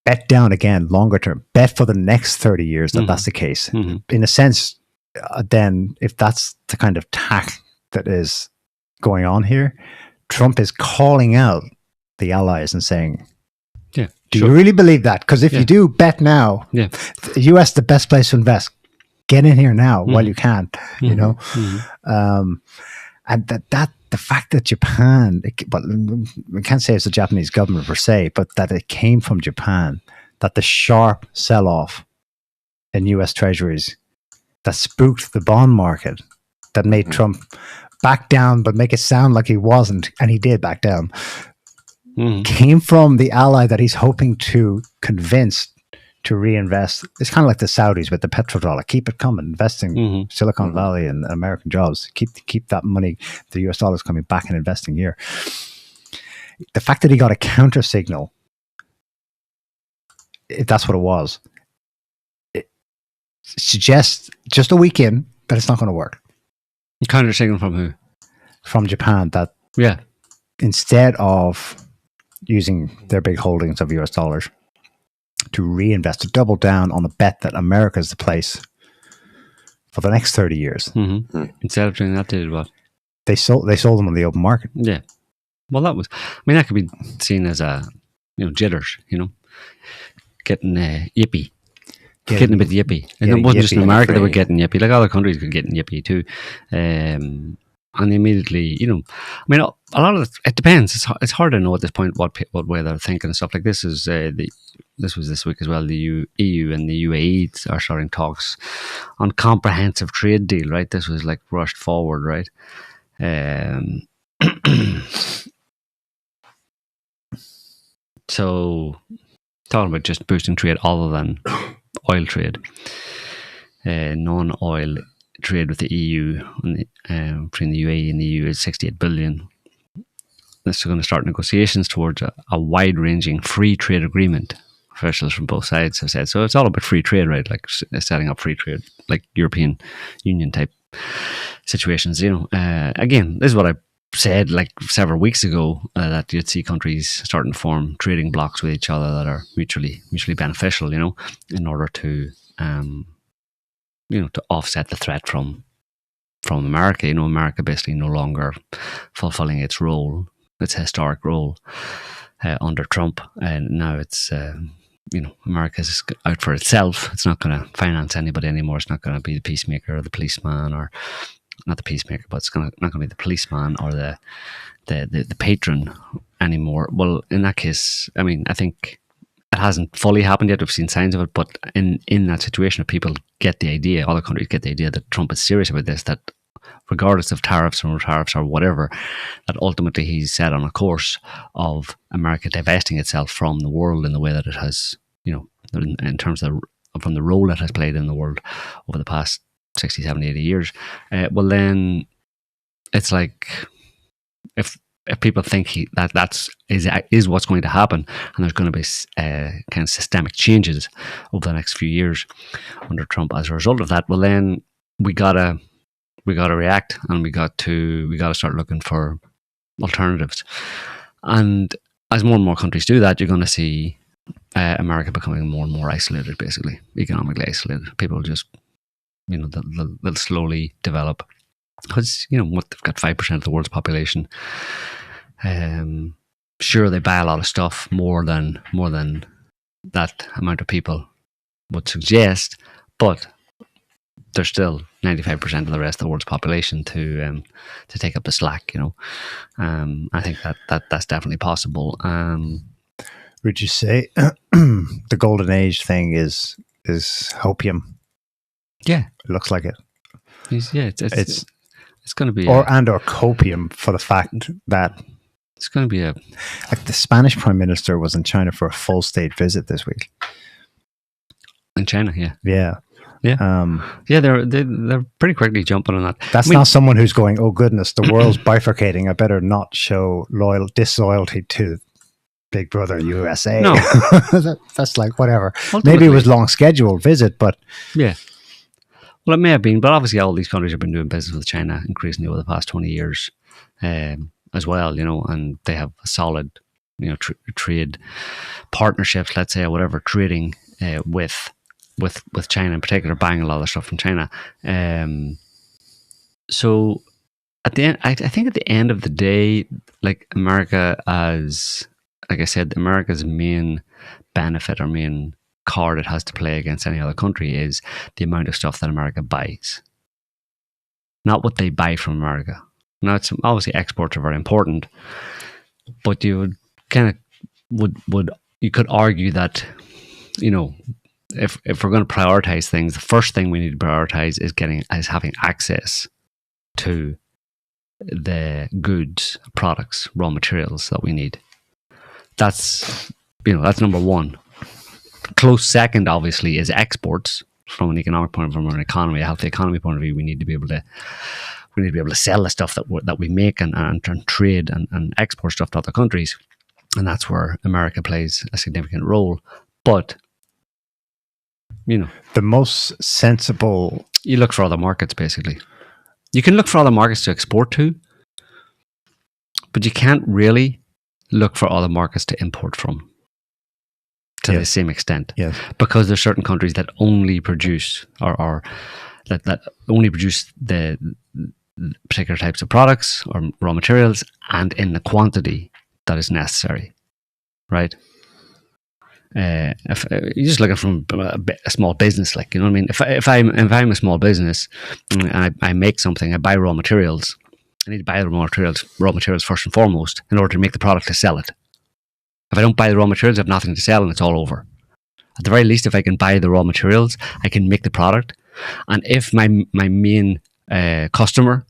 bet down again longer term. Bet for the next 30 years that that's the case. In a sense, then if that's the kind of tack that is going on here, Trump is calling out the allies and saying, do Do you really believe that? Because if Yeah. you do, bet now. Yeah. The US the best place to invest. Get in here now while you can. You know, and the fact that Japan, but we can't say it's the Japanese government per se, but that it came from Japan, that the sharp sell-off in US treasuries that spooked the bond market, that made Trump back down, but make it sound like he wasn't, and he did back down, came from the ally that he's hoping to convince to reinvest. It's kind of like the Saudis with the petrodollar. Keep it coming, investing Silicon Valley and American jobs. Keep that money, the US dollars coming back and investing here. The fact that he got a counter signal, if that's what it was, it suggests just a week in that it's not going to work. Counter signal from who? From Japan, that instead of using their big holdings of US dollars to reinvest, to double down on the bet that America is the place for the next 30 years. Instead of doing that, they did what? They sold them on the open market. Yeah. Well, that could be seen as jitters, getting yippy. Getting a bit yippy. And it wasn't just in America that were getting yippy. Like other countries were getting yippy too. And immediately, a lot of it depends. It's hard to know at this point what way they're thinking and stuff. Like this was this week as well. The EU and the UAE are starting talks on comprehensive trade deal. Right, this was like rushed forward. Right, so talking about just boosting trade other than oil trade, non-oil trade with the EU and between the UAE and the EU is 68 billion. This is going to start negotiations towards a wide-ranging free trade agreement. Officials from both sides have said so. It's all about free trade, right? Like setting up free trade, like European Union type situations. Again, this is what I said like several weeks ago, that you'd see countries starting to form trading blocs with each other that are mutually beneficial. In order to to offset the threat from America. America basically no longer fulfilling its role, its historic role under Trump, and now it's America's out for itself. It's not going to finance anybody anymore. It's not going to be the peacemaker or the policeman, or not the peacemaker, but it's not going to be the policeman or the patron anymore. Well, in that case, I think it hasn't fully happened yet. We've seen signs of it, but in that situation, if people get the idea, other countries get the idea that Trump is serious about this, that regardless of tariffs or whatever, that ultimately he's set on a course of America divesting itself from the world in the way that it has, in terms of from the role it has played in the world over the past 60, 70, 80 years. Well, then it's like if people think that is what's going to happen, and there's going to be kind of systemic changes over the next few years under Trump as a result of that, well, then we gotta react, and we got to start looking for alternatives. And as more and more countries do that, you're going to see America becoming more and more isolated, basically economically isolated. People just they'll slowly develop, because they've got 5% of the world's population. Sure, they buy a lot of stuff, more than that amount of people would suggest, but there's still 95% of the rest of the world's population to take up the slack. I think that's definitely possible. Would you say the golden age thing is hopium? Yeah, it looks like it. It's going to be or copium, for the fact that it's going to be like the Spanish Prime Minister was in China for a full state visit this week. In China, yeah. They're pretty quickly jumping on that. That's not someone who's going, oh goodness, the world's bifurcating, I better not show disloyalty to Big Brother USA. No. That's like whatever. Ultimately, maybe it was long scheduled visit, but yeah. Well, it may have been, but obviously all these countries have been doing business with China increasingly over the past 20 years as well, and they have a solid, trade partnerships, let's say, or whatever, trading with China in particular, buying a lot of stuff from China. So at the end, I think at the end of the day, like America, as like I said, America's main benefit or main card it has to play against any other country is the amount of stuff that America buys, not what they buy from America. Now, it's obviously exports are very important, but you would kind of would you could argue that, you know, if we're going to prioritize things, the first thing we need to prioritize is having access to the goods, products, raw materials that we need. That's number one. Close second, obviously, is exports. From an economic point of view, from an economy, a healthy economy point of view, we need to be able to sell the stuff that we make and trade and export stuff to other countries, and that's where America plays a significant role. But the most sensible, you look for other markets. Basically, you can look for other markets to export to, but you can't really look for other markets to import from to the same extent. Yes. Because there's certain countries that only produce or that only produce the particular types of products or raw materials and in the quantity that is necessary, right? If you're just looking from a small business, like, you know what I mean? If I'm a small business and I make something, I buy raw materials. I need to buy the raw materials first and foremost in order to make the product to sell it. If I don't buy the raw materials, I have nothing to sell and it's all over. At the very least, if I can buy the raw materials, I can make the product. And if my main customer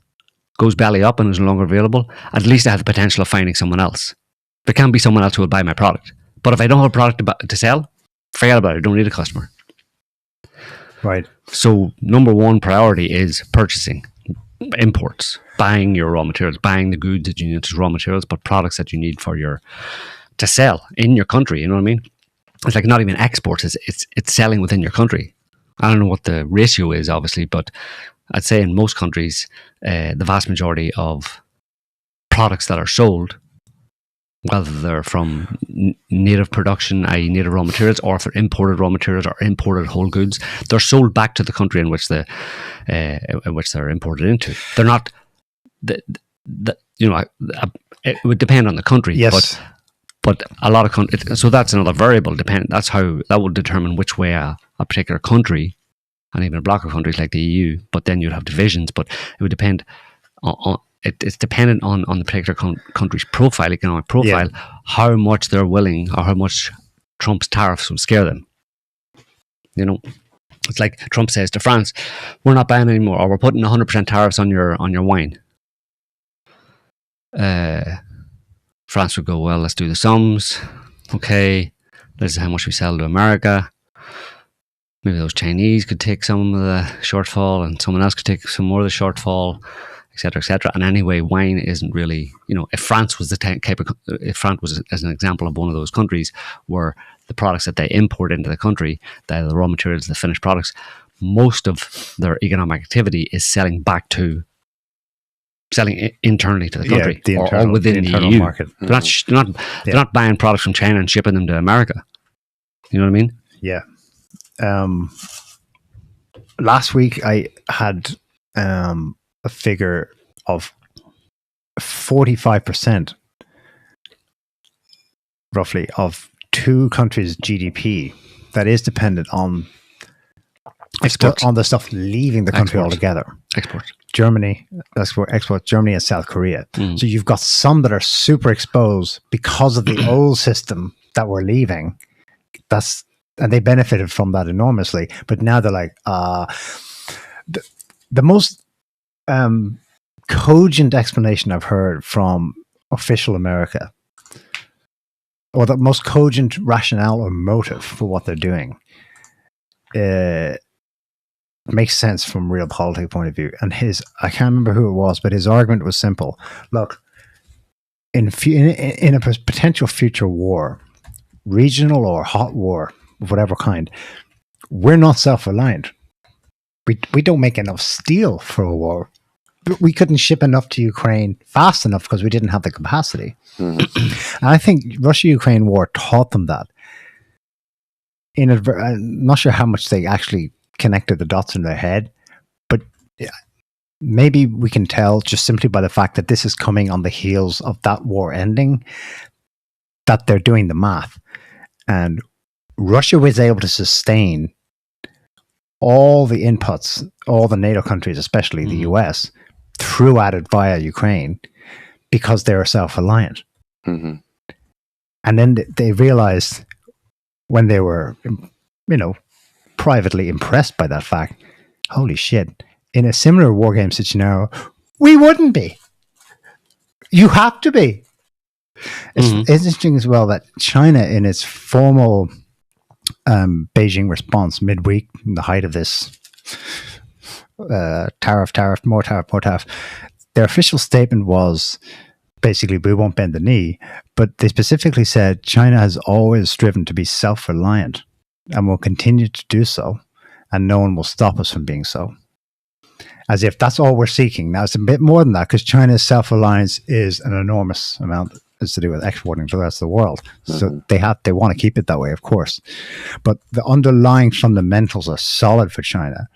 goes belly up and is no longer available, at least I have the potential of finding someone else. There can be someone else who will buy my product. But if I don't have a product to sell, forget about it. I don't need a customer. Right. So number one priority is purchasing, imports, buying your raw materials, buying the goods that you need, as raw materials, but products that you need to sell in your country. You know what I mean? It's like not even exports. It's selling within your country. I don't know what the ratio is, obviously, but I'd say in most countries, the vast majority of products that are sold, whether they're from native production, i.e. native raw materials, or if they're imported raw materials or imported whole goods, they're sold back to the country in which they're imported into. They're not, it would depend on the country. Yes. But a lot of countries, so that's another variable. That's how that will determine which way a particular country, and even a block of countries like the EU. But then you'd have divisions. But it would depend on. It's dependent on the particular country's profile, economic profile, how much they're willing or how much Trump's tariffs would scare them. You know, it's like Trump says to France, "We're not buying anymore, or we're putting 100% tariffs on your wine." France would go, well, let's do the sums. Okay, this is how much we sell to America. Maybe those Chinese could take some of the shortfall and someone else could take some more of the shortfall, etc., etc. And anyway, wine isn't really, if France was if France was as an example of one of those countries where the products that they import into the country, the raw materials, the finished products, most of their economic activity is selling internally to the country, or within the EU market. They're not buying products from China and shipping them to America. You know what I mean? Yeah. Last week I had a figure of 45% roughly of two countries' GDP that is dependent on exports, on the stuff leaving the country altogether. Exports. Germany, export Germany and South Korea. So you've got some that are super exposed because of the old system that we're leaving. And they benefited from that enormously. But now they're like, the most cogent explanation I've heard from official America, or the most cogent rationale or motive for what they're doing, makes sense from realpolitik point of view. And I can't remember who it was, but his argument was simple. Look, in a potential future war, regional or hot war of whatever kind, we're not self-reliant. We don't make enough steel for a war. We couldn't ship enough to Ukraine fast enough because we didn't have the capacity. And I think Russia-Ukraine war taught them that. I'm not sure how much they actually connected the dots in their head, but maybe we can tell just simply by the fact that this is coming on the heels of that war ending, that they're doing the math. And Russia was able to sustain all the inputs, all the NATO countries, especially the US, threw at it via Ukraine because they were self-reliant. Mm-hmm. And then they realized when they were, privately impressed by that fact, holy shit, in a similar war game scenario, we wouldn't be. You have to be. It's interesting as well that China, in its formal Beijing response midweek, in the height of this tariff, more tariff, their official statement was basically, we won't bend the knee, but they specifically said China has always striven to be self-reliant and will continue to do so, and no one will stop us from being so. As if that's all we're seeking. Now, it's a bit more than that, because China's self-reliance is an enormous amount. It's to do with exporting to the rest of the world. So they want to keep it that way, of course. But the underlying fundamentals are solid for China.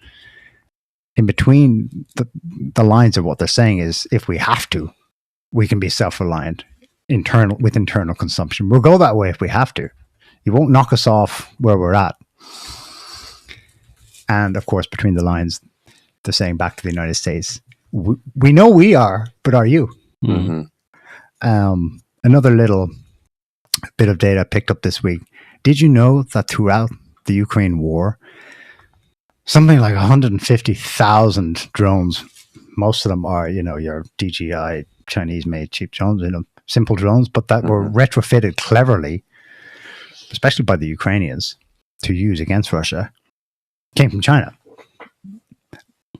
In between the lines of what they're saying is, if we have to, we can be self-reliant with internal consumption. We'll go that way if we have to. You won't knock us off where we're at. And of course, between the lines, they're saying back to the United States, we know we are, but are you? Another little bit of data picked up this week. Did you know that throughout the Ukraine war, something like 150,000 drones, most of them are, your DJI Chinese-made cheap drones, simple drones, but that were retrofitted cleverly, especially by the Ukrainians, to use against Russia, came from China.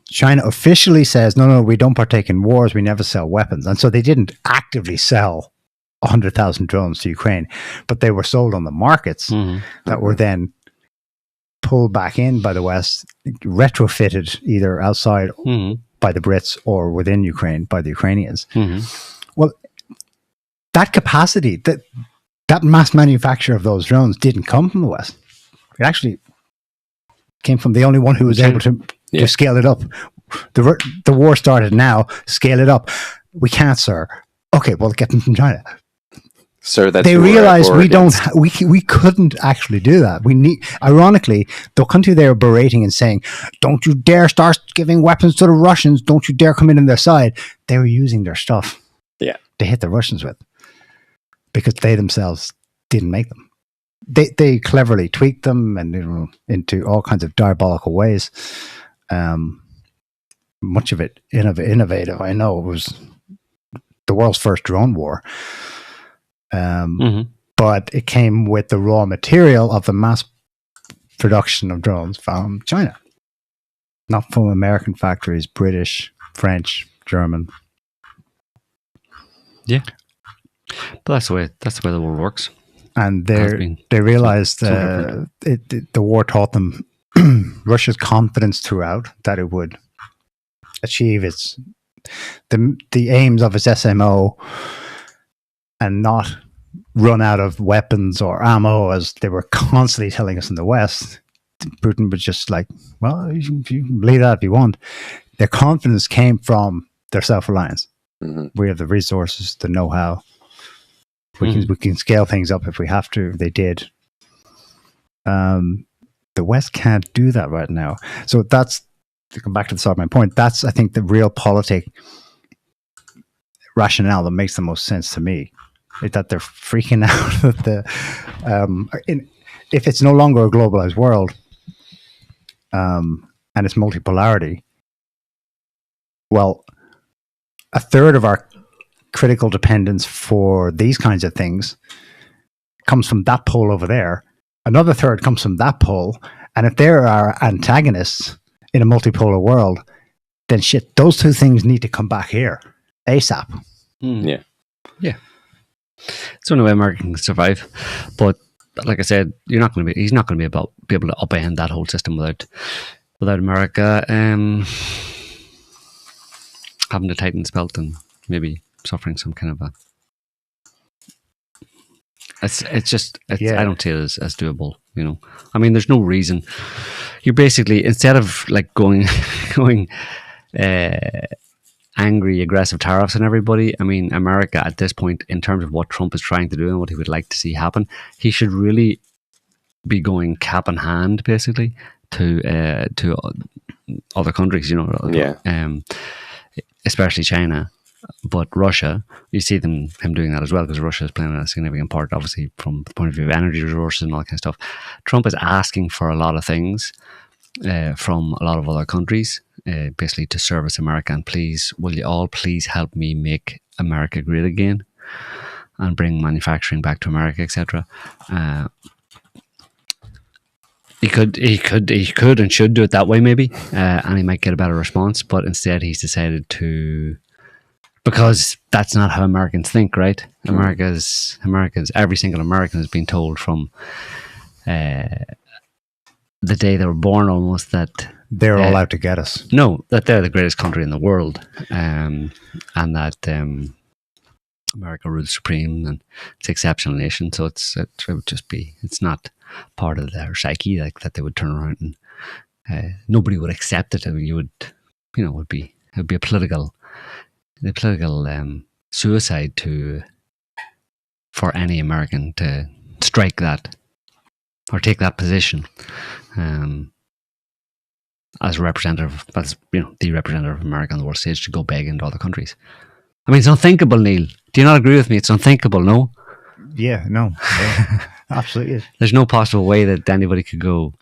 China officially says, no, we don't partake in wars, we never sell weapons. And so they didn't actively sell 100,000 drones to Ukraine, but they were sold on the markets that were then pulled back in by the West, retrofitted either outside by the Brits or within Ukraine by the Ukrainians. Well, that capacity, that mass manufacture of those drones didn't come from the West. It actually came from the only one who was able to scale it up. The war started now, scale it up. We can't, sir. Okay, well, get them from China. Sir, that's they realized we couldn't actually do that. Ironically, the country they were berating and saying, don't you dare start giving weapons to the Russians, don't you dare come in on their side, they were using their stuff to hit the Russians with, because they themselves didn't make them. They cleverly tweaked them and into all kinds of diabolical ways. Much of it innovative. I know it was the world's first drone war. But it came with the raw material of the mass production of drones from China, not from American factories, British, French, German. Yeah, but that's the way the world works. And they realized the war taught them Russia's confidence throughout that it would achieve the aims of its SMO and not run out of weapons or ammo, as they were constantly telling us in the West. Putin was just like, well, you can believe that if you want. Their confidence came from their self-reliance. We have the resources, the know-how. We can scale things up if we have to. They did. The West can't do that right now. So that's, to come back to the start of my point, that's, I think, the realpolitik rationale that makes the most sense to me. Is that they're freaking out that if it's no longer a globalized world and it's multipolarity, well, a third of our critical dependence for these kinds of things comes from that pole over there. Another third comes from that pole. And if there are antagonists in a multipolar world, then shit, those two things need to come back here ASAP. Yeah. It's the only way America can survive. But like I said, he's not going to be able to upend that whole system without America having to tighten its belt and maybe suffering some kind of a. I don't see it as doable. I mean, there's no reason. You basically, instead of like going angry, aggressive tariffs on everybody. I mean, America at this point, in terms of what Trump is trying to do and what he would like to see happen, he should really be going cap in hand, basically, to other countries, especially China, but Russia. You see him doing that as well, because Russia is playing a significant part, obviously, from the point of view of energy resources and all that kind of stuff. Trump is asking for a lot of things from a lot of other countries, basically to service America. And please, will you all please help me make America great again and bring manufacturing back to America, etc. He could and should do it that way, maybe, and he might get a better response. But instead, he's decided to, because that's not how Americans think, right? Americans, every single American has been told from the day they were born, almost, that they're all out to get us. No, that they're the greatest country in the world, and that America rules supreme, and it's an exceptional nation. So it would just be, it's not part of their psyche, like that they would turn around and nobody would accept it. I mean, it would be a political suicide for any American to strike that or take that position as the representative of America on the world stage, to go beg into other countries. I mean, it's unthinkable, Neil. Do you not agree with me? It's unthinkable, no? Yeah, no. Yeah, absolutely. There's no possible way that anybody could go.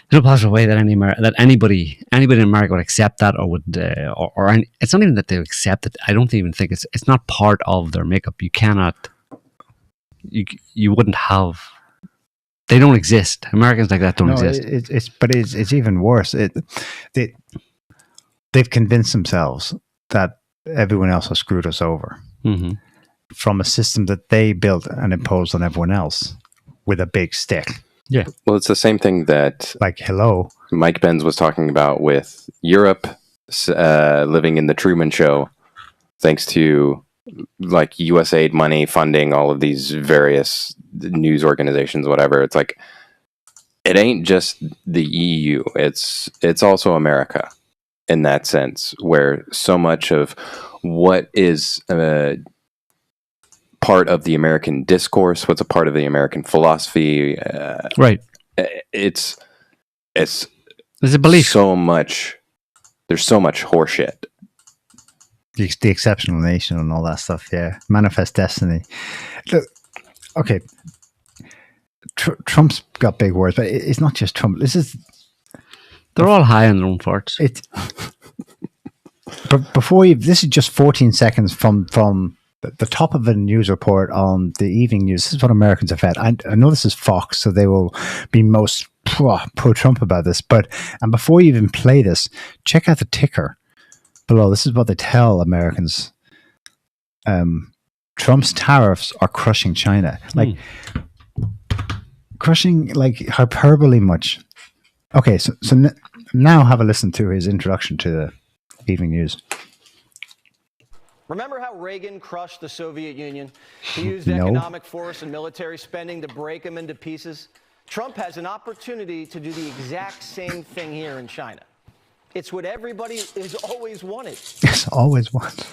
There's no possible way that anybody in America would accept that, or would, it's not even that they accept it. I don't even think it's not part of their makeup. You cannot. You wouldn't have. They don't exist. Americans like that don't exist. It's even worse. They've convinced themselves that everyone else has screwed us over from a system that they built and imposed on everyone else with a big stick. Yeah. Well, it's the same thing that Mike Benz was talking about with Europe living in the Truman Show, thanks to like USAID money funding all of these various news organizations, whatever. It's like, it ain't just the EU. It's also America in that sense, where so much of what is part of the American discourse, what's a part of the American philosophy, right? There's a belief. There's so much horseshit. The exceptional nation and all that stuff, yeah. Manifest destiny. Look, okay, Trump's got big words, but it's not just Trump. They're all high on their own farts. But this is just 14 seconds from the top of a news report on the evening news. This is what Americans have had. I know this is Fox, so they will be most pro-Trump about this. And before you even play this, check out the ticker below. This is what they tell Americans. Trump's tariffs are crushing China. Crushing, like, hyperbole much. Okay, so now have a listen to his introduction to the evening news. Remember how Reagan crushed the Soviet Union? He used economic force and military spending to break them into pieces. Trump has an opportunity to do the exact same thing here in China. It's what everybody has always wanted. It's always wanted.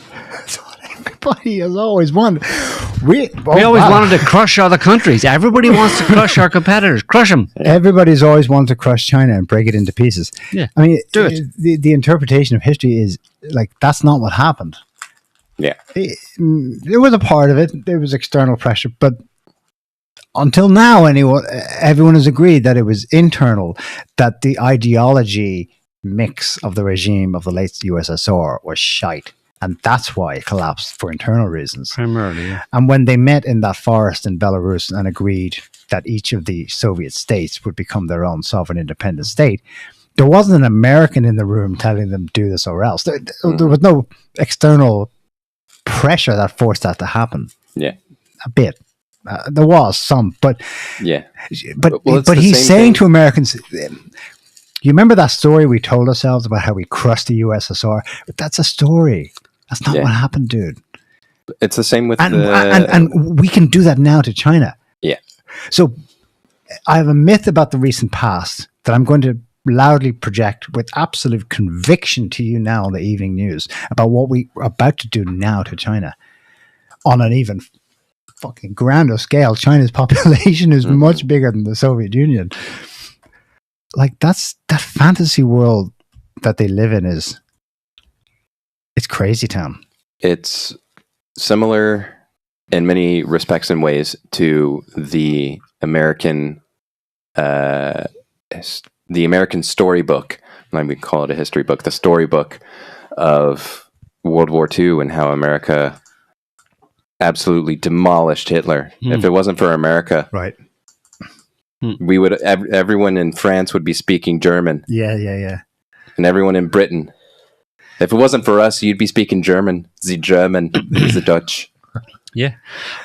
It's what everybody has always wanted. We always wanted to crush other countries. Everybody wants to crush our competitors. Crush them. Everybody's always wanted to crush China and break it into pieces. Yeah. I mean, do it. The interpretation of history is like, that's not what happened. Yeah. There was a part of it. There was external pressure, but until now, everyone has agreed that it was internal, that the ideology mix of the regime of the late USSR was shite. And that's why it collapsed, for internal reasons. Primarily, yeah. And when they met in that forest in Belarus and agreed that each of the Soviet states would become their own sovereign independent state, there wasn't an American in the room telling them do this or else. There was no external pressure that forced that to happen. Yeah. A bit. There was some, but yeah. But he's saying to Americans, you remember that story we told ourselves about how we crushed the USSR? But that's a story. That's not what happened, dude. It's the same with and we can do that now to China. Yeah. So I have a myth about the recent past that I'm going to loudly project with absolute conviction to you now on the evening news about what we are about to do now to China on an even fucking grander scale. China's population is much bigger than the Soviet Union. Like that fantasy world that they live in it's crazy town. It's similar in many respects and ways to the American storybook. Let me call it a history book. The storybook of World War II and how America absolutely demolished Hitler. If it wasn't for America, right, we would everyone in France would be speaking German. Yeah. And everyone in Britain. If it wasn't for us, you'd be speaking German. The German, the Dutch. Yeah.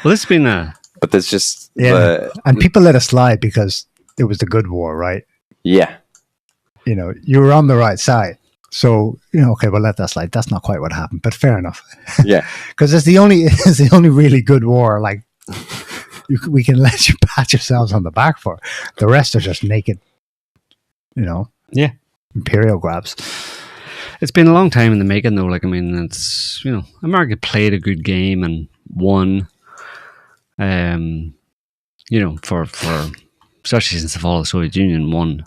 Well, this has been But there's just... and people let it slide because it was the good war, right? Yeah. You were on the right side. So, okay, we'll let that slide. That's not quite what happened, but fair enough. Yeah. Because it's the only really good war, like, we can let you pat yourselves on the back for. The rest are just naked, Yeah. imperial grabs. It's been a long time in the making, though. Like, I mean, it's, America played a good game and won, for especially since the fall of the Soviet Union, won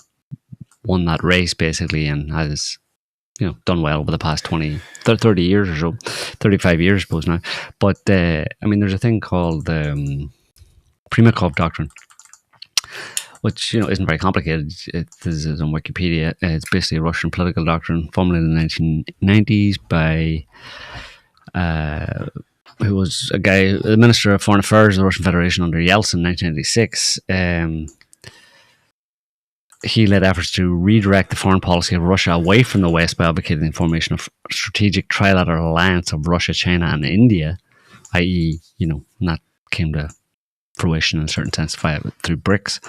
that race, basically, and has, done well over the past 30 years or so, 35 years, I suppose, now. But, I mean, there's a thing called Primakov doctrine, which isn't very complicated. This is on Wikipedia. It's basically a Russian political doctrine formulated in the 1990s by who was the Minister of Foreign Affairs of the Russian Federation under Yeltsin in 1996. He led efforts to redirect the foreign policy of Russia away from the West by advocating the formation of a strategic trilateral alliance of Russia, China, and India, i.e., and that came to fruition in a certain sense through BRICS.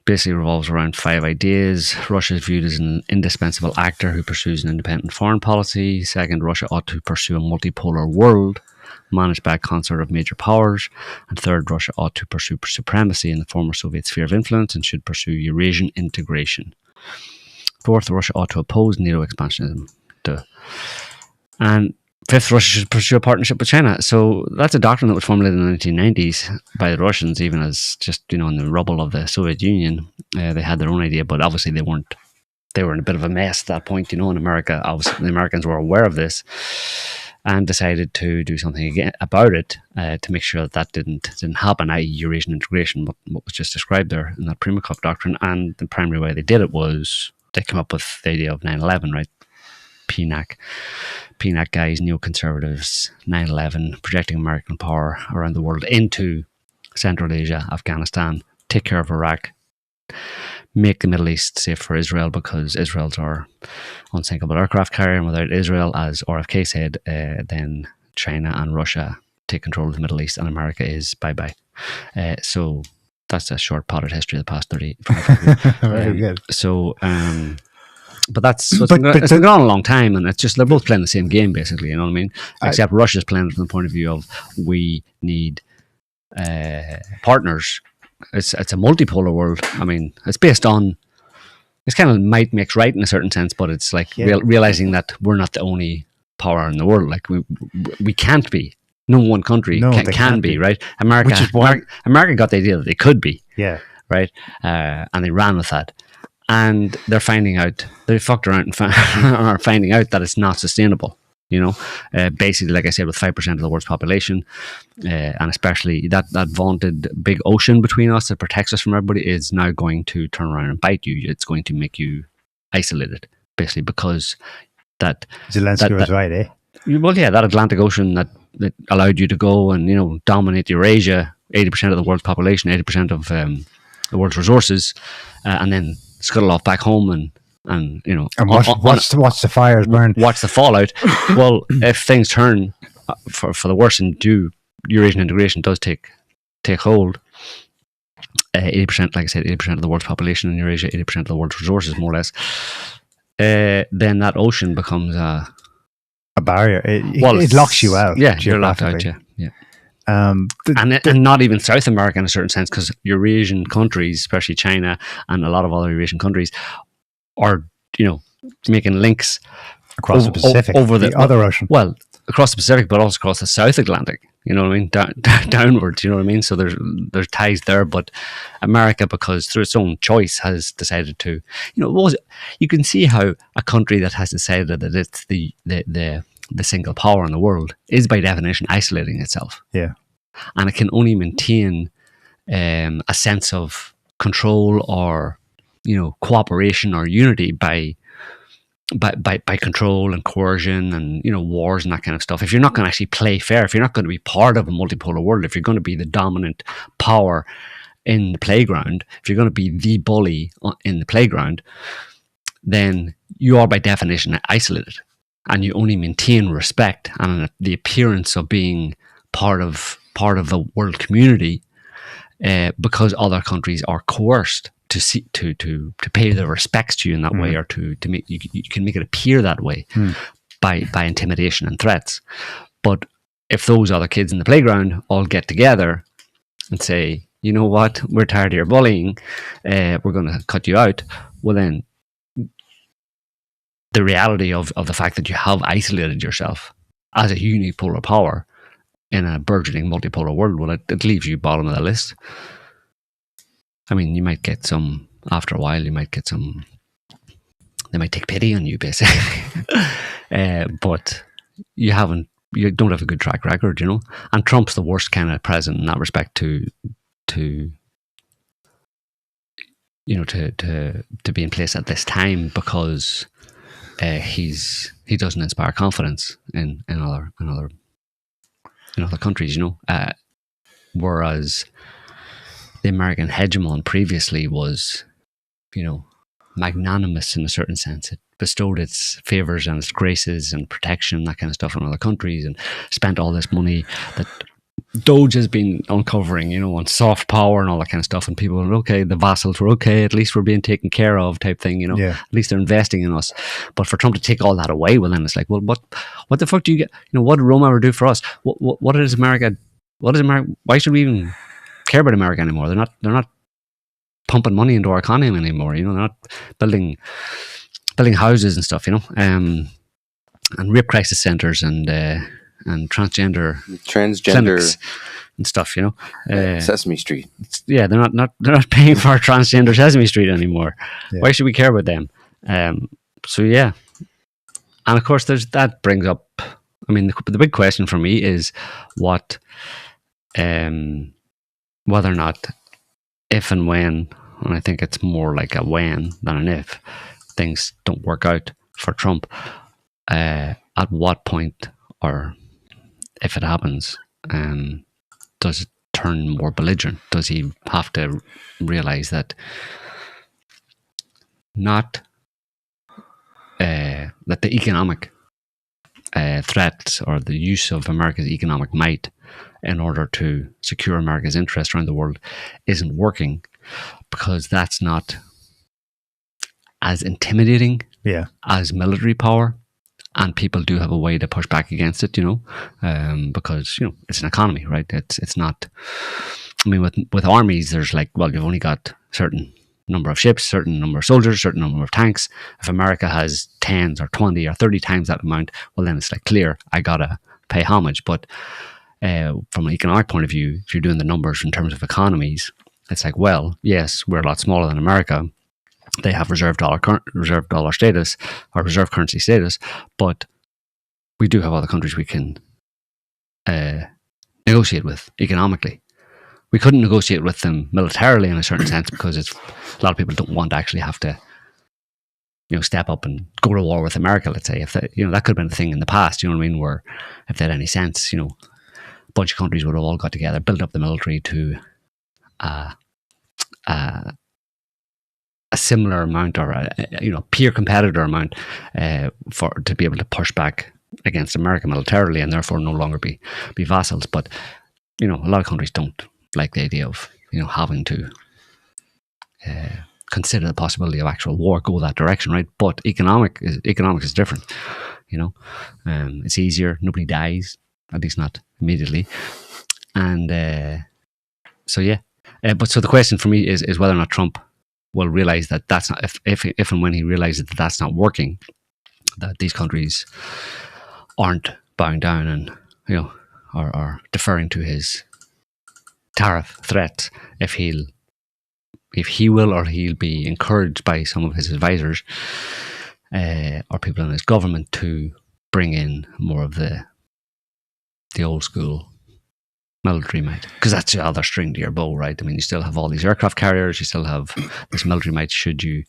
Basically revolves around 5 ideas. Russia is viewed as an indispensable actor who pursues an independent foreign policy. Second, Russia ought to pursue a multipolar world managed by a concert of major powers. And third, Russia ought to pursue supremacy in the former Soviet sphere of influence and should pursue Eurasian integration. Fourth, Russia ought to oppose NATO expansionism. And fifth, Russia should pursue a partnership with China. So that's a doctrine that was formulated in the 1990s by the Russians, even as just, in the rubble of the Soviet Union. They had their own idea, but obviously they were in a bit of a mess at that point, in America. Obviously, the Americans were aware of this and decided to do something again about it to make sure that didn't happen, i.e. Eurasian integration, what was just described there in that Primakov doctrine. And the primary way they did it was they came up with the idea of 9/11, right? PNAC guys, neoconservatives, 9/11, projecting American power around the world into Central Asia, Afghanistan, take care of Iraq, make the Middle East safe for Israel because Israel's our unsinkable aircraft carrier, and without Israel, as RFK said, then China and Russia take control of the Middle East and America is bye-bye. So that's a short potted history of the past 30 years. Very good. So, but it's been going on a long time, and it's just they're both playing the same game, basically. You know what I mean? Except Russia's playing it from the point of view of we need partners. It's a multipolar world. I mean, it's based on it's kind of might makes right in a certain sense, but it's like realizing that we're not the only power in the world. Like we can't be. No one country can be, right? America got the idea that they could be, right, and they ran with that. And they're finding out they fucked around and are finding out that it's not sustainable. Basically, like I said, with 5% of the world's population, and especially that vaunted big ocean between us that protects us from everybody is now going to turn around and bite you. It's going to make you isolated, basically, because that Zelensky was right, eh? Well, yeah, that Atlantic Ocean that allowed you to go and dominate Eurasia, 80% of the world's population, 80% of the world's resources, and then scuttle off back home and watch the fires burn, watch the fallout. Well, if things turn for the worse and Eurasian integration does take hold, 80%, like I said, 80% of the world's population in Eurasia, 80% of the world's resources, more or less, then that ocean becomes a barrier. It locks you out. Yeah, you're locked out. Yeah. And not even South America in a certain sense, because Eurasian countries, especially China and a lot of other Eurasian countries, are making links across the Pacific, over the other ocean. Well, across the Pacific, but also across the South Atlantic. You know what I mean? Downwards. You know what I mean? So there's ties there, but America, because through its own choice, has decided to. You can see how a country that has decided that it's the single power in the world is by definition isolating itself. Yeah. And it can only maintain a sense of control or cooperation or unity by control and coercion and wars and that kind of stuff. If you're not going to actually play fair, if you're not going to be part of a multipolar world, if you're going to be the dominant power in the playground, if you're going to be the bully in the playground, then you are by definition isolated, and you only maintain respect and the appearance of being part of the world community because other countries are coerced to pay their respects to you in that way, or to make you can make it appear that way by intimidation and threats. But if those other kids in the playground all get together and say, you know what, we're tired of your bullying, we're going to cut you out, well then the reality of the fact that you have isolated yourself as a unipolar power in a burgeoning multipolar world, well, it leaves you bottom of the list. I mean, you might get some, after a while, they might take pity on you, basically. But you don't have a good track record, and Trump's the worst kind of president in that respect to be in place at this time, because he doesn't inspire confidence in other countries, whereas the American hegemon previously was, magnanimous in a certain sense. It bestowed its favors and its graces and protection, that kind of stuff, on other countries, and spent all this money that Doge has been uncovering, on soft power and all that kind of stuff. And people were, okay, the vassals were okay, at least we're being taken care of, type thing, Yeah. At least they're investing in us. But for Trump to take all that away, well, then it's like, well, what the fuck do you get? What did Rome ever do for us? What is America? Why should we even care about America anymore? They're not pumping money into our economy anymore. They're not building houses and stuff. And rape crisis centers and transgender clinics and stuff. Sesame Street. Yeah, they're not paying for transgender Sesame Street anymore. Yeah. Why should we care about them? So yeah, and of course that brings up. I mean, the big question for me is what. Whether or not, if and when, and I think it's more like a when than an if, things don't work out for Trump, at what point, or if it happens, does it turn more belligerent? Does he have to realize that that the economic threats or the use of America's economic might in order to secure America's interest around the world isn't working, because that's not as intimidating as military power, and people do have a way to push back against it, because it's an economy, right? It's not. I mean, with armies, there's like, well, you've only got certain number of ships, certain number of soldiers, certain number of tanks. If America has 10 or 20 or 30 times that amount, well, then it's like clear, I gotta pay homage. But from an economic point of view, if you're doing the numbers in terms of economies, it's like, well, yes, we're a lot smaller than America. They have reserve dollar status or reserve currency status, but we do have other countries we can negotiate with economically. We couldn't negotiate with them militarily in a certain sense, because a lot of people don't want to actually have to, step up and go to war with America. Let's say, if that could have been a thing in the past. You know what I mean? Where if they had any sense, a bunch of countries would have all got together, built up the military to a similar amount, or a peer competitor amount, to be able to push back against America militarily, and therefore no longer be vassals. But a lot of countries don't like the idea of having to consider the possibility of actual war, go that direction, right? But economics is different. It's easier. Nobody dies, at least not immediately. And so yeah. But so the question for me is whether or not Trump will realize that that's not, if and when he realizes that that's not working, that these countries aren't bowing down and or deferring to his tariff threats if he will or he'll be encouraged by some of his advisors or people in his government to bring in more of the old school military might, because that's the other string to your bow, right? I mean, you still have all these aircraft carriers, you still have this military might. Should you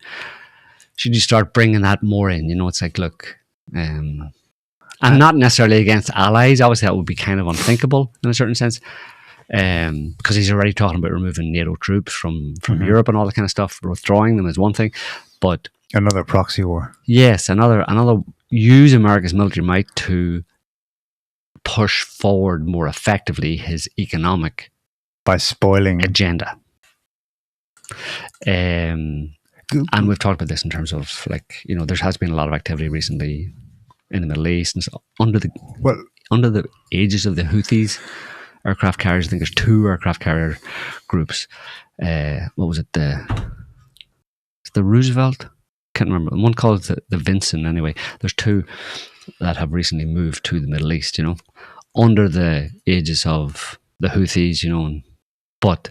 start bringing that more in? You know, it's like, look, I'm not necessarily against allies. Obviously, that would be kind of unthinkable in a certain sense, because he's already talking about removing NATO troops from Europe and all that kind of stuff. Withdrawing them is one thing, but another proxy war. Yes, another use America's military might to push forward more effectively his economic by spoiling agenda. And we've talked about this in terms of, like, you know, there has been a lot of activity recently in the Middle East and so, under the aegis of the Houthis aircraft carriers. I think there's 2 aircraft carrier groups. What was it? The Roosevelt? Can't remember. One called the Vincent. Anyway, there's 2 that have recently moved to the Middle East, you know, under the aegis of the Houthis, you know. But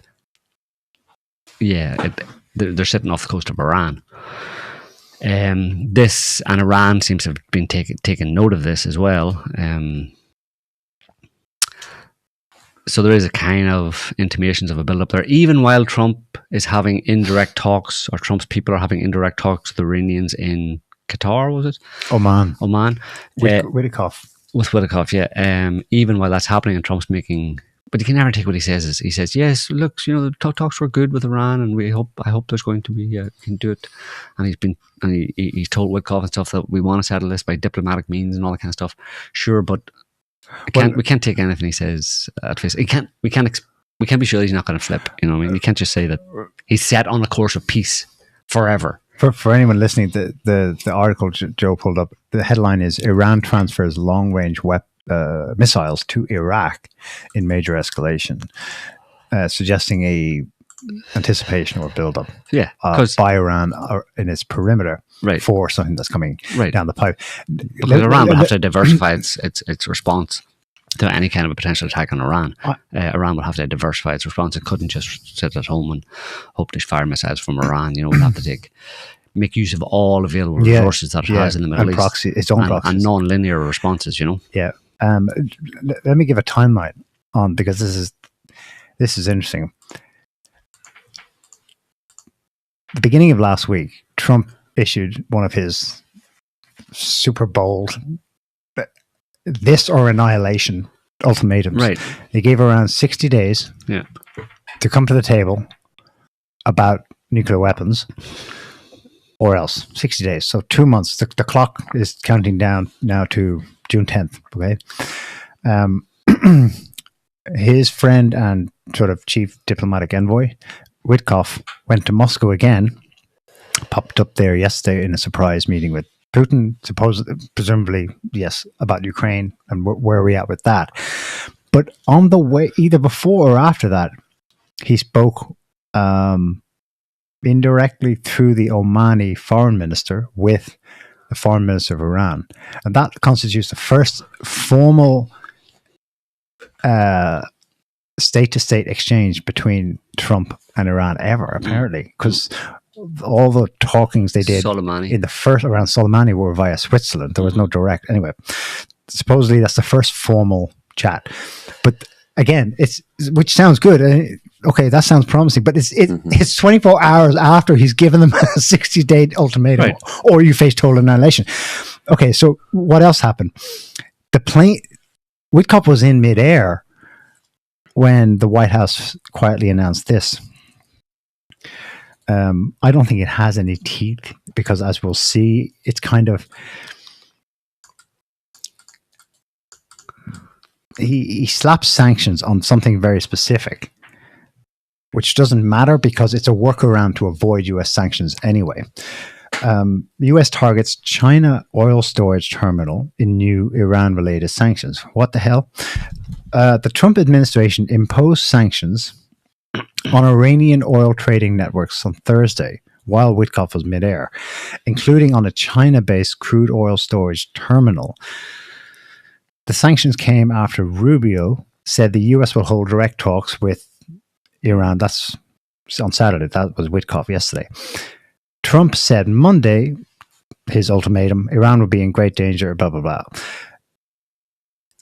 yeah, they're sitting off the coast of Iran. This and Iran seems to have been taking note of this as well. So there is a kind of intimations of a build-up there, even while Trump is having indirect talks, or Trump's people are having indirect talks with the Iranians in Qatar, was it? Oman. Witikoff. With Witikoff, yeah. Even while that's happening and Trump's making... But you can never take what he says. He says, yes, look, you know, the talks were good with Iran, and I hope there's going to be, can do it. And he's told Witkoff and stuff that we want to settle this by diplomatic means and all that kind of stuff. Sure, but we can't take anything he says at face. We can't be sure that he's not going to flip. You know what I mean? You can't just say that he's set on a course of peace forever. For anyone listening, the article Joe pulled up, the headline is Iran transfers long-range missiles to Iraq in major escalation, suggesting a anticipation or build-up by Iran in its perimeter for something that's coming down the pipe. Because Iran would have to diversify its response to any kind of a potential attack on Iran. Iran would have to diversify its response. It couldn't just sit at home and hope to fire missiles from Iran. You know, it would have to make use of all available resources that it has in the Middle East. Its own proxies. And non-linear responses, you know. Yeah. Let me give a timeline on, because this is interesting. The beginning of last week, Trump issued one of his super bold this or annihilation ultimatums. Right. He gave around 60 days to come to the table about nuclear weapons, or else 60 days. So 2 months. The clock is counting down now to June 10th. Okay. His friend and sort of chief diplomatic envoy, Witkoff, went to Moscow again, popped up there yesterday in a surprise meeting with Putin, presumably, yes, about Ukraine and where are we at with that. But on the way, either before or after that, he spoke indirectly through the Omani foreign minister with the foreign minister of Iran. And that constitutes the first formal state-to-state exchange between Trump and Iran ever, apparently, because all the talkings they did in the first around Soleimani were via Switzerland. There was no direct. Anyway, supposedly that's the first formal chat. But again, which sounds good. Okay, that sounds promising. But it's 24 hours after he's given them a 60-day ultimatum, or you face total annihilation. Okay, so what else happened? Witkoff was in midair when the White House quietly announced this. I don't think it has any teeth, because as we'll see, it's kind of he slaps sanctions on something very specific, which doesn't matter because it's a workaround to avoid US sanctions anyway. US targets China oil storage terminal in new Iran-related sanctions. What the hell? The Trump administration imposed sanctions on Iranian oil trading networks on Thursday while Witkoff was midair, including on a China-based crude oil storage terminal. the sanctions came after Rubio said the US will hold direct talks with Iran. That's on Saturday. That was Witkoff yesterday. Trump said Monday, his ultimatum, Iran would be in great danger, blah, blah, blah.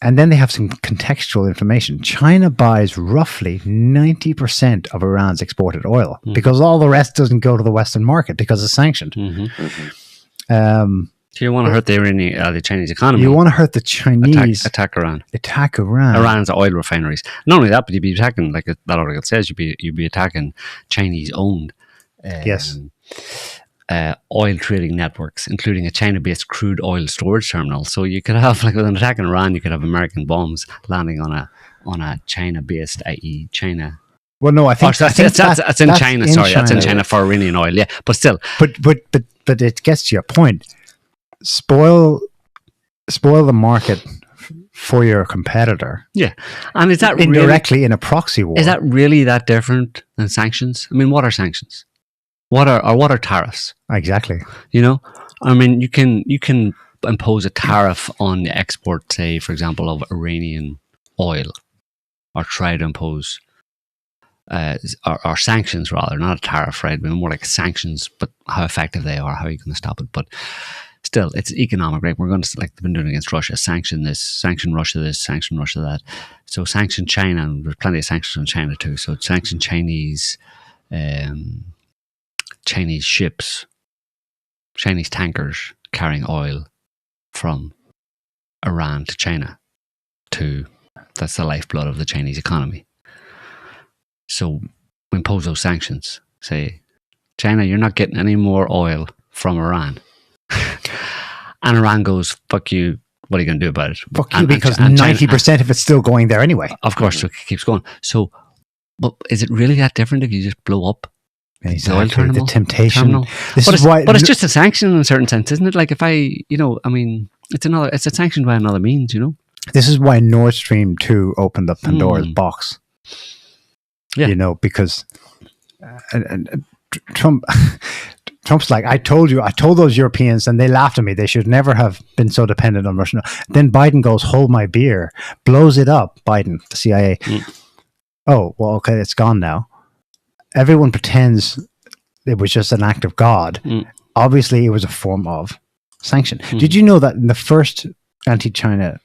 And then they have some contextual information. China buys roughly 90% of Iran's exported oil because all the rest doesn't go to the Western market because it's sanctioned. So you want to hurt the Chinese economy. You want to hurt the Chinese. Attack Iran. Attack Iran. Iran's oil refineries. Not only that, but you'd be attacking, like that article says, you'd be attacking Chinese-owned yes. Oil trading networks, including a China-based crude oil storage terminal. So you could have, like with an attack in Iran, you could have American bombs landing on a China-based, i.e. China. Well, no, I think that's in China. That's in China for Iranian oil. Yeah, but still. But it gets to your point. Spoil the market for your competitor. Yeah, and is that indirectly really, in a proxy war? Is that really that different than sanctions? I mean, what are sanctions? What are tariffs? Exactly. You know, I mean, you can impose a tariff on the export, say, for example, of Iranian oil, or try to impose or sanctions rather, not a tariff, right? I mean, more like sanctions, but how effective they are, how are you going to stop it? But still, it's economic, right? We're going to, like they've been doing against Russia, sanction this, sanction Russia this, sanction Russia that. So sanction China, and there's plenty of sanctions on China too. So sanction Chinese ships, Chinese tankers carrying oil from Iran to China. That's the lifeblood of the Chinese economy. So we impose those sanctions. Say, China, you're not getting any more oil from Iran. And Iran goes, fuck you, what are you going to do about it? Fuck you, because 90% of it's still going there anyway. Of course, so it keeps going. So, but is it really that different if you just blow up exactly, the temptation? But it's just a sanction in a certain sense, isn't it? Like if it's a sanction by another means, you know? This is why Nord Stream 2 opened up Pandora's box. Yeah. You know, because Trump's like, I told those Europeans, and they laughed at me. They should never have been so dependent on Russia. Then Biden goes, hold my beer, blows it up. Biden, the CIA. Oh, well, okay, it's gone now. Everyone pretends it was just an act of God. Obviously, it was a form of sanction. Did you know that in the first anti-China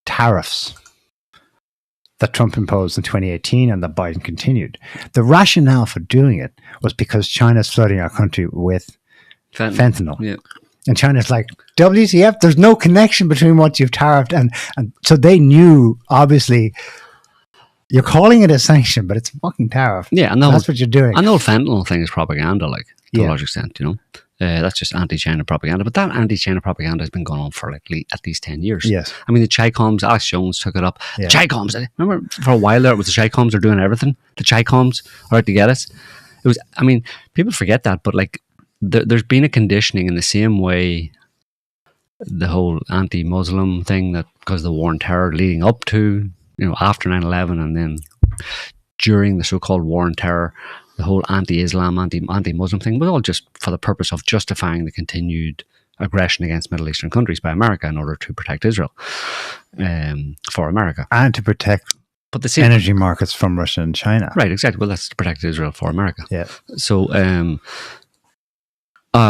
tariffs that Trump imposed in 2018 and that Biden continued, the rationale for doing it was because China's flooding our country with fentanyl. Yeah. And China's like, WTF, there's no connection between what you've tariffed. And so they knew, obviously, you're calling it a sanction, but it's a fucking tariff. Yeah, and that's what you're doing. And the whole fentanyl thing is propaganda, like, to a large extent, you know. That's just anti-China propaganda. But that anti-China propaganda has been going on for like at least 10 years. Yes. I mean, the Chi-Coms, Alex Jones took it up. Yeah. The Chi-Coms, remember for a while there, it was the Chi-Coms are doing everything. The Chi-Coms are out to get us. It was, I mean, people forget that, but like there's been a conditioning in the same way the whole anti-Muslim thing, that because of the war on terror leading up to, you know, after 9/11 and then during the so-called war on terror, the whole anti-Islam, anti-Muslim thing was all just for the purpose of justifying the continued aggression against Middle Eastern countries by America in order to protect Israel for America. And to protect energy markets from Russia and China. Right, exactly. Well, that's to protect Israel for America. Yeah. So,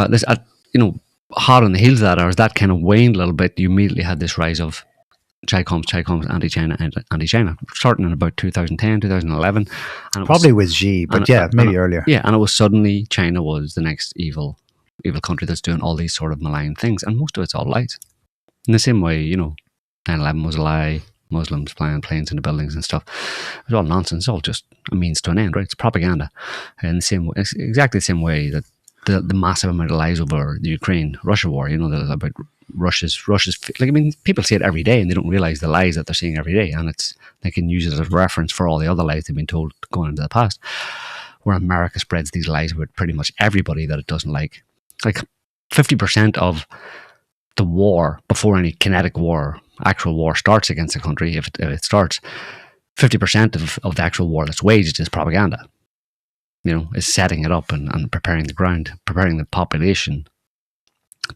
this, you know, hot on the heels of that, or as that kind of waned a little bit, you immediately had this rise of Chi-Coms, anti-China, starting in about 2010, 2011. And probably with Xi, but maybe earlier. Yeah, and it was suddenly China was the next evil country that's doing all these sort of malign things, and most of it's all lies. In the same way, you know, 9/11 was a lie, Muslims flying planes into buildings and stuff. It's all nonsense, it's all just a means to an end, right? It's propaganda. In the same way, it's exactly the same way that the massive amount of lies over the Ukraine-Russia war, you know, about Russia's like, I mean, people see it every day and they don't realize the lies that they're seeing every day, and they can use it as a reference for all the other lies they've been told going into the past, where America spreads these lies about pretty much everybody that it doesn't like. Like 50% of the war, before any kinetic war, actual war starts against a country, if it starts, 50% of the actual war that's waged is propaganda. You know, is setting it up and preparing the ground, preparing the population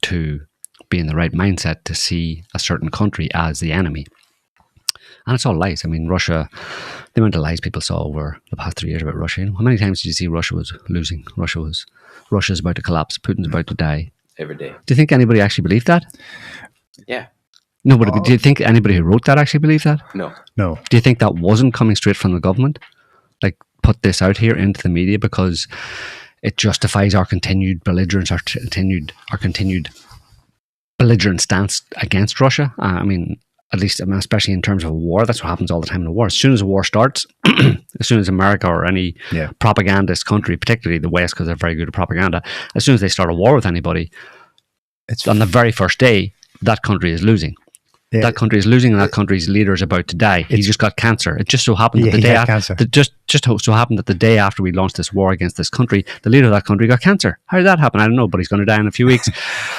to be in the right mindset to see a certain country as the enemy. And it's all lies. I mean, Russia, the amount of lies people saw over the past 3 years about Russia. You know, how many times did you see Russia was losing? Russia's about to collapse. Putin's about to die. Every day. Do you think anybody actually believed that? Yeah. No, but do you think anybody who wrote that actually believed that? No. Do you think that wasn't coming straight from the government? Like, put this out here into the media because it justifies our continued belligerence, our continued belligerent stance against Russia. I mean, at least, especially in terms of a war, that's what happens all the time in a war. As soon as a war starts, as soon as America or any propagandist country, particularly the West, because they're very good at propaganda, as soon as they start a war with anybody, on the very first day, that country is losing. That country is losing, and that country's leader is about to die. He just got cancer. It just so happened that the day after, just so happened that the day after we launched this war against this country, the leader of that country got cancer. How did that happen? I don't know, but he's going to die in a few weeks.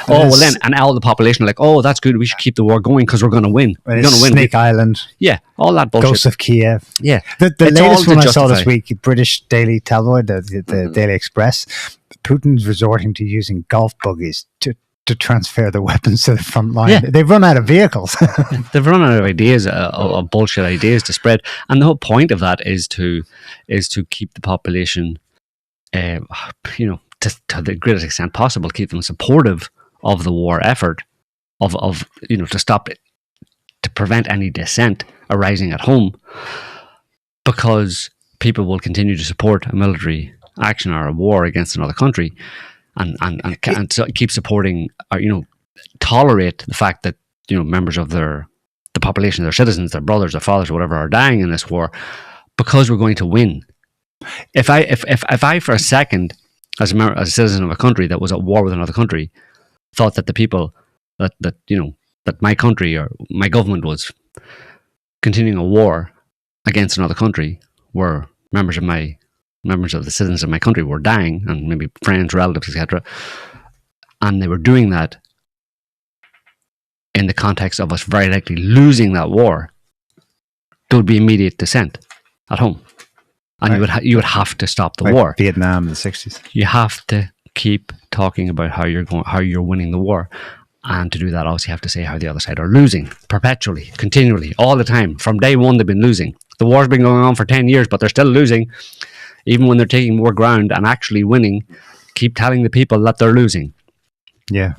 And all the population are like, oh, that's good. We should keep the war going because we're going to win. We're going to win. Snake Island. Yeah, all that bullshit. Ghosts of Kiev. Yeah, the latest one I saw this week, British Daily Tabloid, the Daily Express. Putin's resorting to using golf buggies to transfer the weapons to the front line. Yeah. They've run out of vehicles. They've run out of ideas, of bullshit ideas to spread. And the whole point of that is to keep the population, to the greatest extent possible, keep them supportive of the war effort, to stop it, to prevent any dissent arising at home, because people will continue to support a military action or a war against another country. And keep supporting, tolerate the fact that members of the population, their citizens, their brothers, their fathers, or whatever, are dying in this war, because we're going to win. If I for a second, as a citizen of a country that was at war with another country, thought that the people that my country or my government was continuing a war against another country were members of the citizens of my country were dying, and maybe friends, relatives, etc. And they were doing that in the context of us very likely losing that war, there would be immediate dissent at home. And you would have to stop the war. Vietnam in the 60s. You have to keep talking about how you're winning the war. And to do that, also you have to say how the other side are losing perpetually, continually, all the time. From day one, they've been losing. The war's been going on for 10 years, but they're still losing. Even when they're taking more ground and actually winning, keep telling the people that they're losing. Yeah.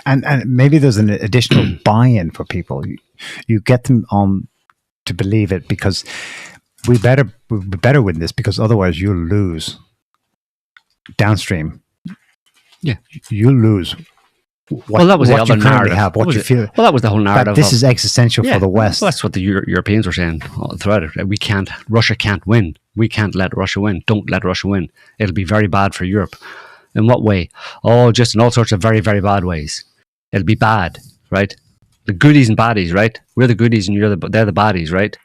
And maybe there's an additional buy-in for people. You get them on to believe it, because we better win this, because otherwise you'll lose downstream. Yeah. You'll lose. That was the other narrative. That was the whole narrative. This is existential for the West. Well, that's what the Europeans were saying throughout it. Russia can't win. We can't let Russia win. Don't let Russia win. It'll be very bad for Europe. In what way? Oh, just in all sorts of very, very bad ways. It'll be bad, right? The goodies and baddies, right? We're the goodies and they're the baddies, right?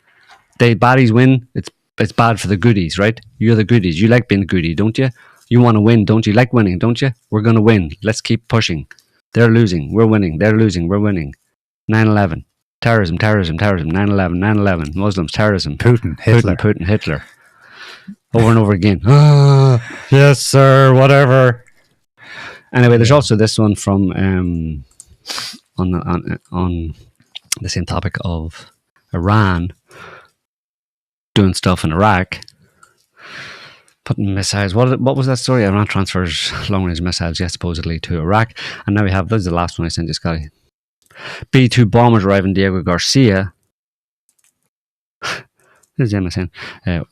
The baddies win, it's bad for the goodies, right? You're the goodies. You like being a goodie, don't you? You want to win, don't you? Like winning, don't you? We're going to win. Let's keep pushing. They're losing, we're winning. They're losing, we're winning. 9/11. Terrorism. 9/11. 9/11. Muslims, terrorism. Putin, Hitler. Over and over again. Yes, sir, whatever. Anyway, there's also this one from on the same topic of Iran doing stuff in Iraq, putting missiles. What was that story? Iran transfers long-range missiles, supposedly to Iraq. And now we have, this is the last one I sent you, Scotty. B-2 bombers arrive in Diego Garcia. This is MSN.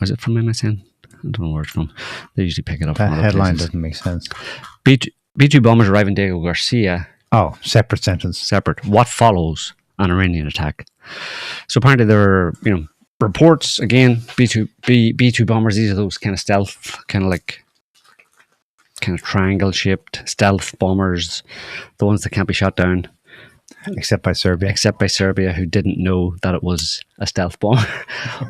Was it from MSN? I don't know where it's from. They usually pick it up that from other headline places. Doesn't make sense. B-2 bombers arrive in Diego Garcia. Oh, separate sentence. Separate. What follows an Iranian attack? So apparently there are, reports, again, B-2 bombers. These are those kind of stealth, kind of triangle-shaped stealth bombers, the ones that can't be shot down. Except by Serbia, who didn't know that it was a stealth bomber.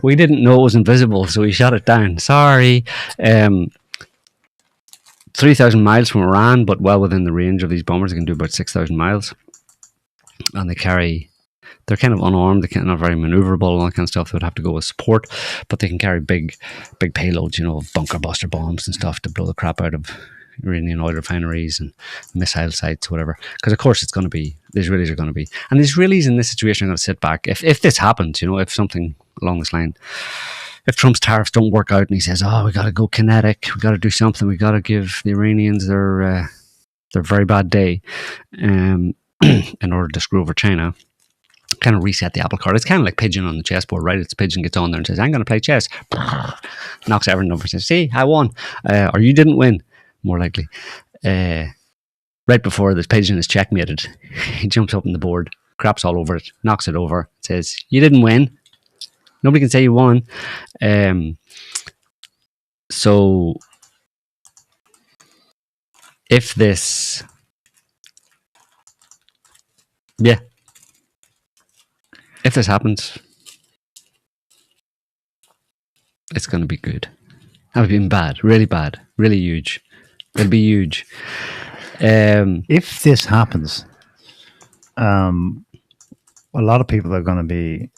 We didn't know it was invisible, so we shot it down. Sorry. 3,000 miles from Iran, but well within the range of these bombers. They can do about 6,000 miles. And they're kind of unarmed, they're not very maneuverable, all that kind of stuff. They would have to go with support, but they can carry big payloads, bunker buster bombs and stuff to blow the crap out of Iranian oil refineries and missile sites, whatever. Because of course the Israelis are going to be, and the Israelis in this situation are going to sit back. If this happens, if something along this line, if Trump's tariffs don't work out and he says, "Oh, we got to go kinetic, we got to do something, we got to give the Iranians their very bad day," in order to screw over China. Kind of reset the apple cart. It's kind of like pigeon on the chessboard, right? It's pigeon gets on there and says, "I'm going to play chess." Knocks everything over and says, "See, I won," or "You didn't win." More likely. Right before this pigeon is checkmated, he jumps up on the board, craps all over it, knocks it over, says, "You didn't win. Nobody can say you won." So if this, if this happens, it's going to be good. That would be bad, really huge. It'll be huge. If this happens, a lot of people are going to be,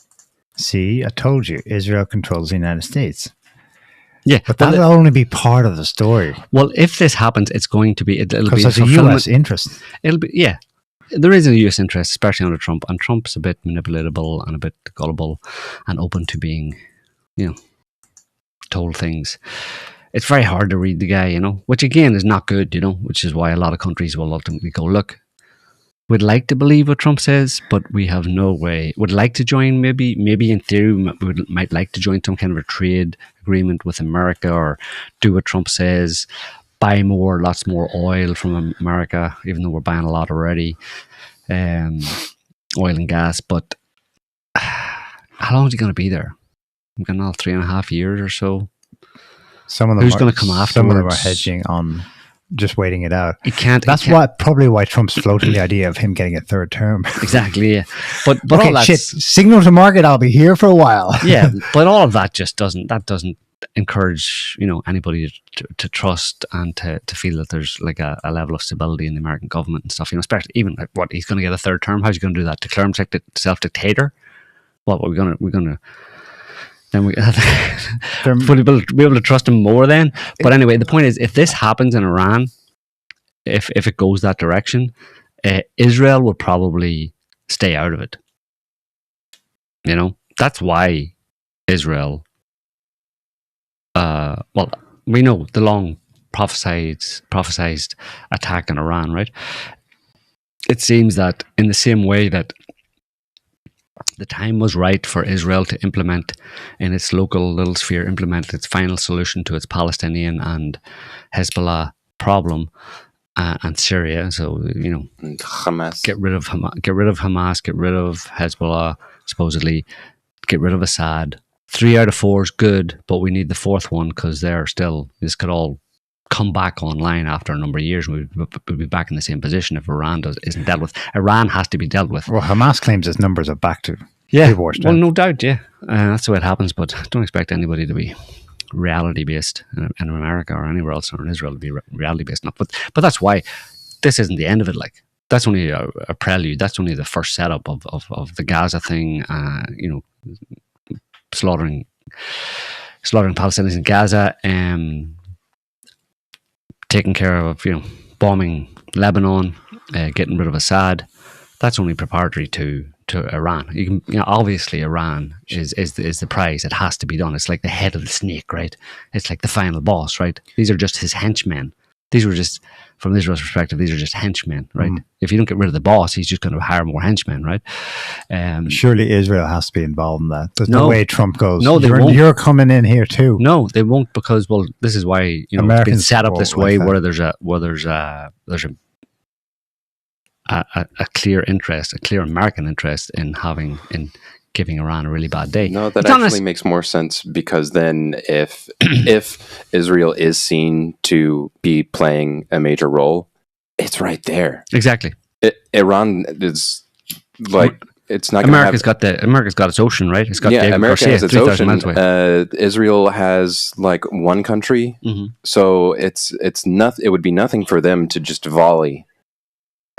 "See, I told you, Israel controls the United States." Yeah, but that'll only be part of the story. Well, if this happens, it's going to be it'll be there's a U.S. interest. It'll be there is a U.S. interest, especially under Trump, and Trump's a bit manipulatable and a bit gullible and open to being, told things. It's very hard to read the guy, which again is not good, which is why a lot of countries will ultimately go, "Look, we'd like to believe what Trump says, but we have no way. Would like to join, maybe in theory, might like to join some kind of a trade agreement with America or do what Trump says, buy lots more oil from America, even though we're buying a lot already, oil and gas." But how long is he going to be there? We've got another 3.5 years or so. Some of them Who's going to come afterwards? Some of them are hedging on just waiting it out. That's probably why Trump's floating the idea of him getting a third term. Exactly, yeah. But okay, all that signal to market, I'll be here for a while. Yeah, but all of that just doesn't encourage anybody to trust and to feel that there's like a level of stability in the American government and stuff. Especially even like what he's going to get a third term. How's he going to do that? Declare himself dictator? What we're gonna. Then we will be able to trust him more then. But anyway, the point is, if this happens in Iran, if it goes that direction, Israel will probably stay out of it. That's why Israel. Well, we know the long prophesized attack on Iran, right? It seems that in the same way that the time was right for Israel to implement in its local little sphere, implement its final solution to its Palestinian and Hezbollah problem and Syria. So, Hamas. Get rid of Hamas, get rid of Hezbollah, supposedly, get rid of Assad. 3 out of 4 is good, but we need the fourth one because this could all come back online after a number of years. We'll be back in the same position if Iran isn't dealt with. Iran has to be dealt with. Well, Hamas claims its numbers are back to pre-war strength. Well, no doubt, yeah. That's the way it happens, but don't expect anybody to be reality-based in America or anywhere else or in Israel to be reality-based. But that's why this isn't the end of it. Like, that's only a prelude. That's only the first setup of the Gaza thing, slaughtering Palestinians in Gaza, taking care of, bombing Lebanon, getting rid of Assad. That's only preparatory to Iran. You can, obviously Iran is the prize. It has to be done. It's like the head of the snake, right? It's like the final boss, right? These are just his henchmen. These were just, from Israel's perspective, these are just henchmen, right? If you don't get rid of the boss, he's just going to hire more henchmen, right? Surely Israel has to be involved in that. There's no way Trump goes, no, they won't. You're coming in here too. No, they won't, because, well, this is why, it's been set up this way, where there's a clear interest, a clear American interest in giving Iran a really bad day. No, that actually makes more sense, because then if Israel is seen to be playing a major role, it's right there. Exactly. Iran is like, it's not. America's got its ocean, right? It's got David America Garcia, has its ocean. Israel has like one country, so it's nothing. It would be nothing for them to just volley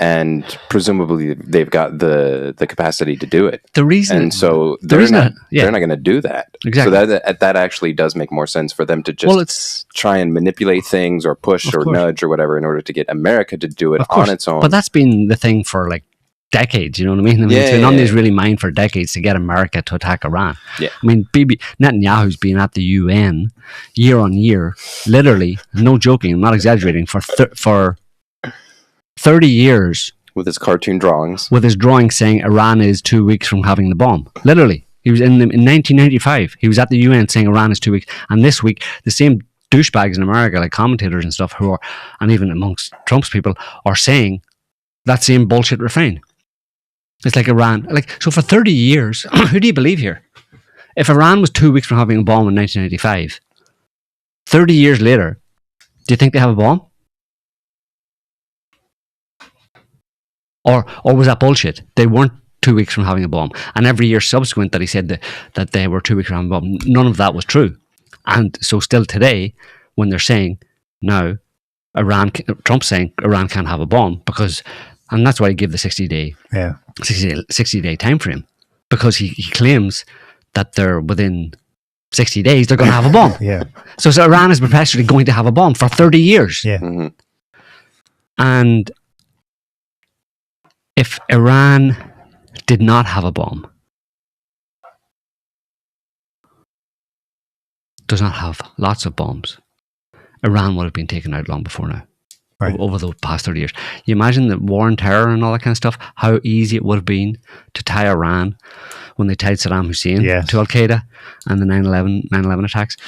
and presumably they've got the capacity to do it. The reason, and so they're not going to do that. Exactly. So that actually does make more sense for them to just try and manipulate things or push or nudge or whatever in order to get America to do it on its own. But that's been the thing for like decades, you know what I mean? It's been on these really mind for decades to get America to attack Iran. Yeah. I mean, Netanyahu's been at the UN year on year, literally, no joking, I'm not exaggerating, for 30 years. With his cartoon drawings. With his drawings saying Iran is 2 weeks from having the bomb. Literally. He was in 1995. He was at the UN saying Iran is 2 weeks. And this week, the same douchebags in America, like commentators and stuff, and even amongst Trump's people, are saying that same bullshit refrain. It's like Iran. So for 30 years, who do you believe here? If Iran was 2 weeks from having a bomb in 1995, 30 years later, do you think they have a bomb? Or was that bullshit? They weren't 2 weeks from having a bomb. And every year subsequent that he said that they were 2 weeks from having a bomb, none of that was true. And so still today, when they're saying, now, Trump's saying Iran can't have a bomb and that's why he gave the 60-day time frame, because he claims that they're within 60 days they're going to have a bomb. Yeah. So Iran is perpetually going to have a bomb for 30 years. Yeah. Mm-hmm. And if Iran did not have a bomb, does not have lots of bombs, Iran would have been taken out long before now. Right. Over the past 30 years. You imagine the war on terror and all that kind of stuff, how easy it would have been to tie Iran when they tied Saddam Hussein to Al-Qaeda and the 9/11 attacks.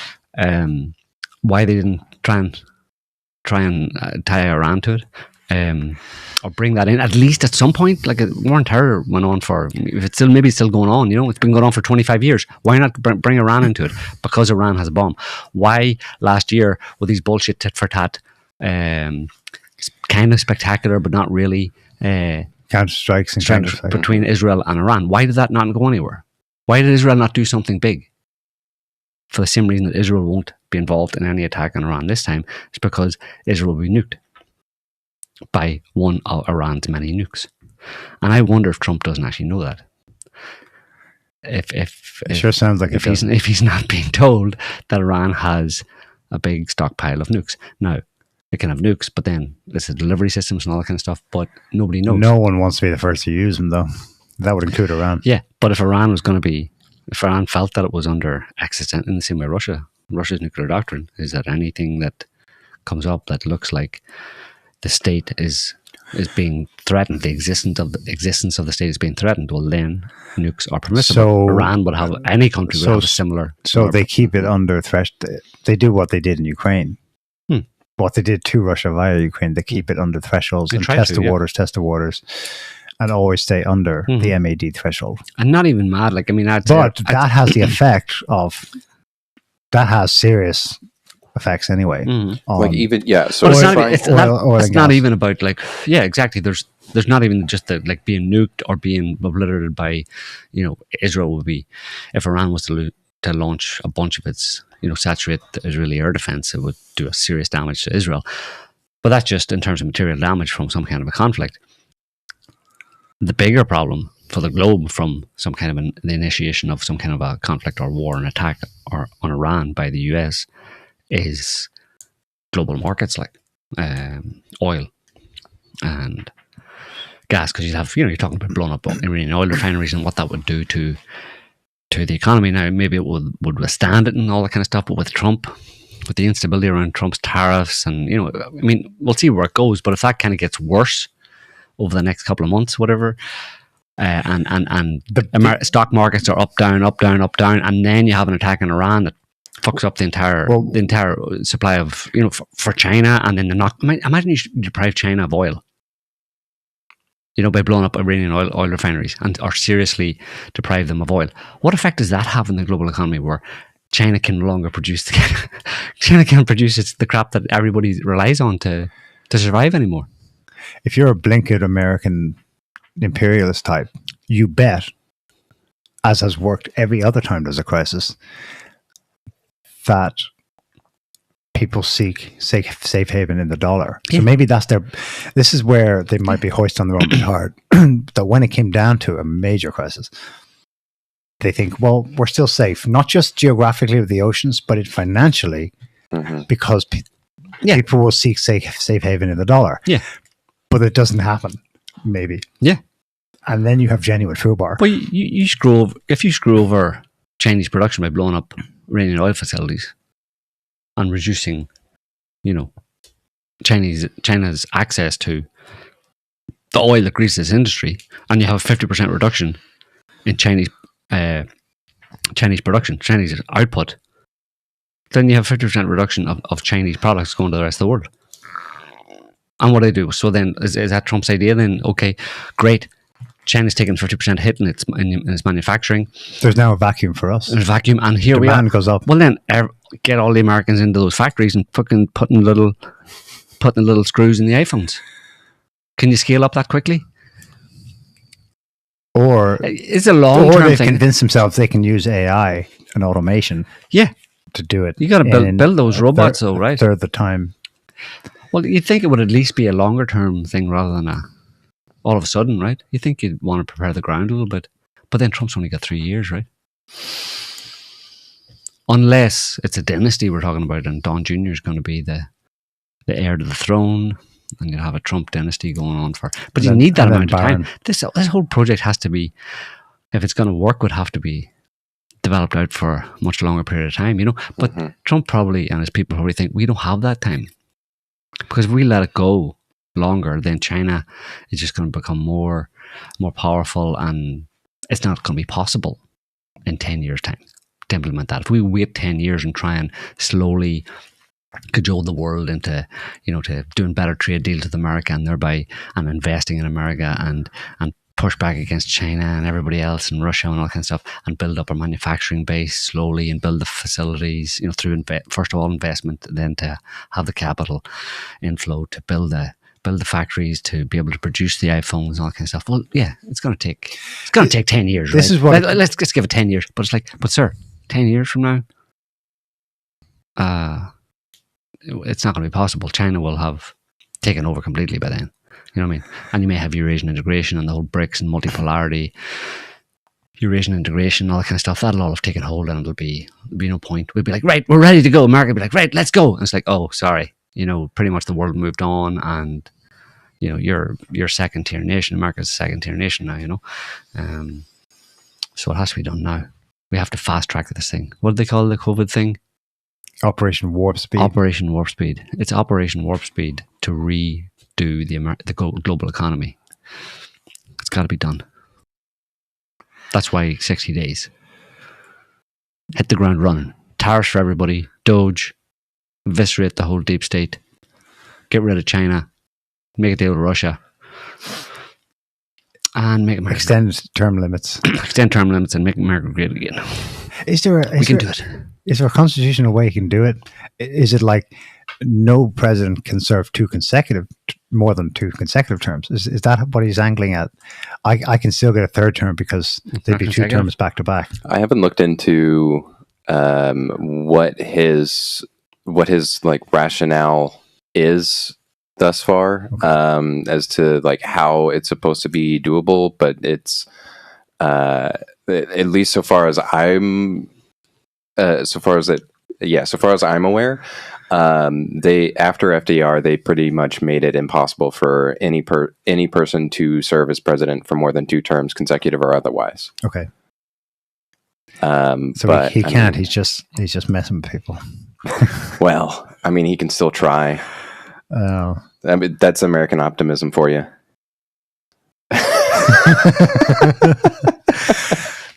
Why they didn't try and tie Iran to it, or bring that in at least at some point. Like, war on terror went on for, if it's still going on, it's been going on for 25 years. Why not bring Iran into it? Because Iran has a bomb. Why last year with these bullshit tit for tat, kind of spectacular but not really, counter-strikes between Israel and Iran? Why did that not go anywhere? Why did Israel not do something big? For the same reason that Israel won't be involved in any attack on Iran this time, it's because Israel will be nuked by one of Iran's many nukes. And I wonder if Trump doesn't actually know that. It sure sounds like if he's not being told that Iran has a big stockpile of nukes. Now, it can have nukes, but then there's the delivery systems and all that kind of stuff, but nobody knows. No one wants to be the first to use them, though. That would include Iran. Yeah, but if Iran felt that it was under existential, in the same way Russia's nuclear doctrine is that anything that comes up that looks like the state is being threatened, the existence of the state is being threatened, well then nukes are permissible. So Iran would have, any country would have a similar. So they keep it under threshold. They do what they did in Ukraine. What they did to Russia via Ukraine, they keep it under thresholds and test the waters, and always stay under the MAD threshold. And not even mad, that has the effect of, that has serious effects anyway. So it's not even about exactly. There's not even just the being nuked or being obliterated by, Israel would be, if Iran was to launch a bunch of its, saturate the Israeli air defense, it would do a serious damage to Israel. But that's just in terms of material damage from some kind of a conflict. The bigger problem for the globe from some kind of the initiation of some kind of a conflict or war and attack on Iran by the US is global markets like oil and gas, because you're talking about blowing up Iranian oil refineries and what that would do to the economy. Now, maybe it would withstand it and all that kind of stuff, but with Trump, with the instability around Trump's tariffs and, we'll see where it goes, but if that kind of gets worse over the next couple of months, whatever, and the stock markets are up, down, and then you have an attack in Iran that fucks up the entire supply of, for China, and then imagine you deprive China of oil, by blowing up Iranian oil refineries, or seriously deprive them of oil. What effect does that have in the global economy, where China can no longer produce the crap that everybody relies on to survive anymore? If you're a blinkered American imperialist type, you bet, as has worked every other time there's a crisis, that people seek safe haven in the dollar. So maybe this is where they might be hoisted on their own petard. That when it came down to a major crisis, they think, well, we're still safe, not just geographically with the oceans, but financially, because people will seek safe haven in the dollar. Yeah. But it doesn't happen, maybe. Yeah. And then you have genuine foobar. Well, if you screw over Chinese production by blowing up Iranian oil facilities and reducing, China's access to the oil that greases this industry, and you have a 50% reduction in Chinese production, Chinese output, then you have 50% reduction of Chinese products going to the rest of the world. And what do they do? So then, is that Trump's idea then? Okay, great. China's taking 50% hit in its manufacturing. There's now a vacuum for us. There's a vacuum, and here demand goes up. Well, then get all the Americans into those factories and fucking putting little screws in the iPhones. Can you scale up that quickly? Or it's a long-term they've thing. convinced themselves they can use AI and automation. To do it. You got to build those robots, though, right? Third the time. Well, you'd think it would at least be a longer-term thing rather than all of a sudden, right? You think you'd want to prepare the ground a little bit. But then Trump's only got 3 years, right? Unless it's a dynasty we're talking about and Don Jr. is going to be the heir to the throne and you'll have a Trump dynasty going on for... But you need that amount of time. This whole project has to be, if it's going to work, would have to be developed out for a much longer period of time, But Trump probably and his people probably think we don't have that time. Because if we let it go longer, then China is just going to become more powerful, and it's not going to be possible in 10 years' time to implement that. If we wait 10 years and try and slowly cajole the world into, to doing better trade deals with America and thereby and investing in America and push back against China and everybody else and Russia and all that kind of stuff, and build up our manufacturing base slowly and build the facilities, through first of all investment, then to have the capital inflow to build the factories to be able to produce the iPhones and all that kind of stuff. Well, yeah, it's going to take 10 years. This right? is what let's give it 10 years. But it's like, but sir, 10 years from now, it's not going to be possible. China will have taken over completely by then. You know what I mean? And you may have Eurasian integration and the whole BRICS and multipolarity, Eurasian integration, all that kind of stuff. That'll all have taken hold, and there'll be no point. We'll be like, right, we're ready to go. America will be like, right, let's go. And it's like, oh, sorry. Pretty much the world moved on, and you're second tier nation. America's a second tier nation now. So it has to be done now. We have to fast track this thing. What do they call the COVID thing? Operation Warp Speed. Operation Warp Speed. It's Operation Warp Speed to redo the global economy. It's got to be done. That's why 60 days. Hit the ground running. Tariffs for everybody. Doge. Eviscerate the whole deep state. Get rid of China. Make a deal with Russia. And make America... Extend term limits. Extend term limits and make America great again. We can do it. Is there a constitutional way you can do it? Is it like no president can serve more than two consecutive terms? Is that what he's angling at? I can still get a third term because they'd be 2 terms back to back. I haven't looked into what his like rationale is thus far, as to like how it's supposed to be doable, but it's at least so far as I'm aware, they after FDR they pretty much made it impossible for any person to serve as president for more than 2 terms, consecutive or otherwise. Okay. So but he can't. He's just messing with people. Well, I mean, he can still try. Oh. I mean, that's American optimism for you.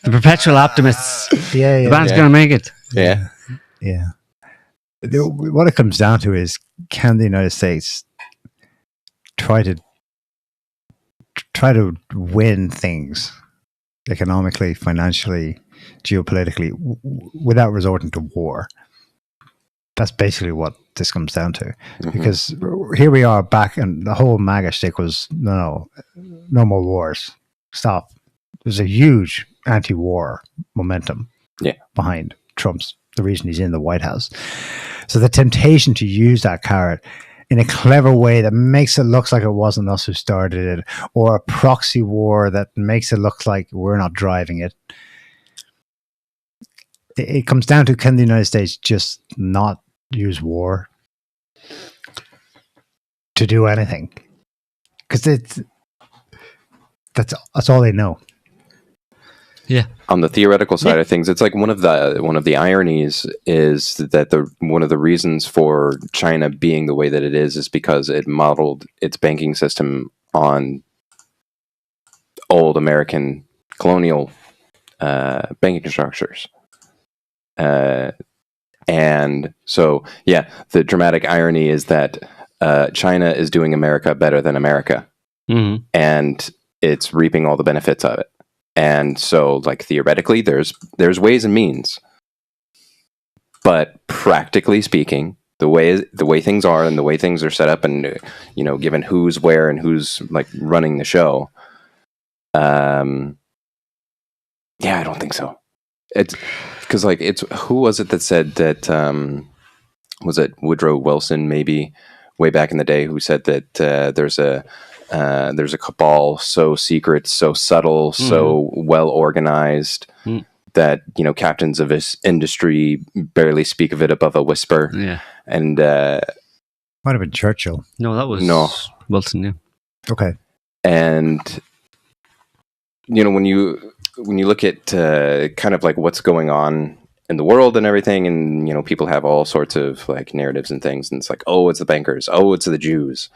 The perpetual optimists. Yeah. The band's going to make it. Yeah. What it comes down to is, can the United States try to win things economically, financially, geopolitically, without resorting to war? That's basically what this comes down to. Mm-hmm. Because here we are back, and the whole MAGA shtick was, no more wars. Stop. There's a huge anti-war momentum behind the reason he's in the White House. So the temptation to use that carrot in a clever way that makes it look like it wasn't us who started it, or a proxy war that makes it look like we're not driving it. It comes down to, can the United States just not use war to do anything? Because that's all they know. Yeah. On the theoretical side of things, it's like one of the ironies is that one of the reasons for China being the way that it is because it modeled its banking system on old American colonial banking structures. And so, yeah, the dramatic irony is that China is doing America better than America, and it's reaping all the benefits of it. And so, like, theoretically, there's ways and means, but practically speaking, the way things are and the way things are set up, and given who's where and who's like running the show, yeah, I don't think so. It's because who was it that said that? Was it Woodrow Wilson, maybe way back in the day, who said that there's a cabal so secret, so subtle, so well organized that captains of this industry barely speak of it above a whisper. Yeah, and might have been Churchill. No, that was Wilson. Yeah. Okay. And when you look at kind of like what's going on in the world and everything, and people have all sorts of like narratives and things, and it's like, oh, it's the bankers, oh, it's the Jews,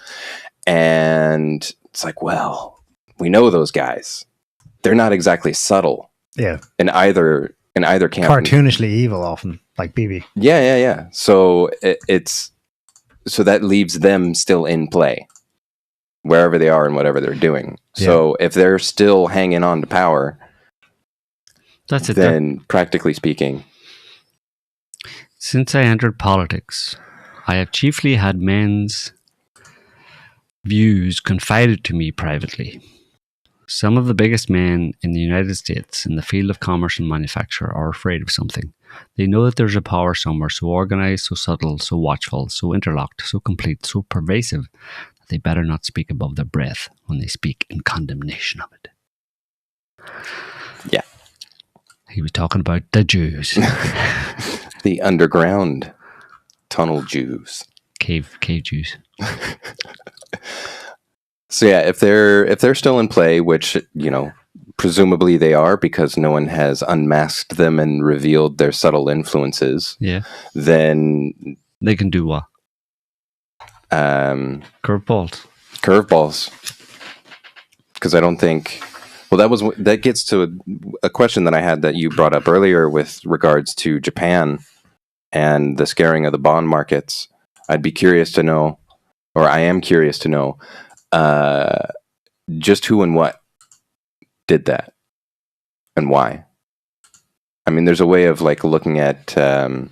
and it's like, well, we know those guys, they're not exactly subtle, in either camp. Cartoonishly evil often, like BB. Yeah. So so that leaves them still in play wherever they are and whatever they're doing. So if they're still hanging on to power, that's it. Then practically speaking, since I entered politics, I have chiefly had men's views confided to me privately. Some of the biggest men in the United States in the field of commerce and manufacture are afraid of something. They know that there's a power somewhere so organized, so subtle, so watchful, so interlocked, so complete, so pervasive, that they better not speak above their breath when they speak in condemnation of it. Yeah. He was talking about the Jews. The underground tunnel Jews. Cave Jews. So yeah, if they're still in play, which presumably they are, because no one has unmasked them and revealed their subtle influences. Yeah. Then they can do what? Curveballs. Because I don't think. Well, that gets to a question that I had that you brought up earlier with regards to Japan and the scaring of the bond markets. I'd be curious to know, or I am curious to know, just who and what did that and why. I mean, there's a way of like looking at it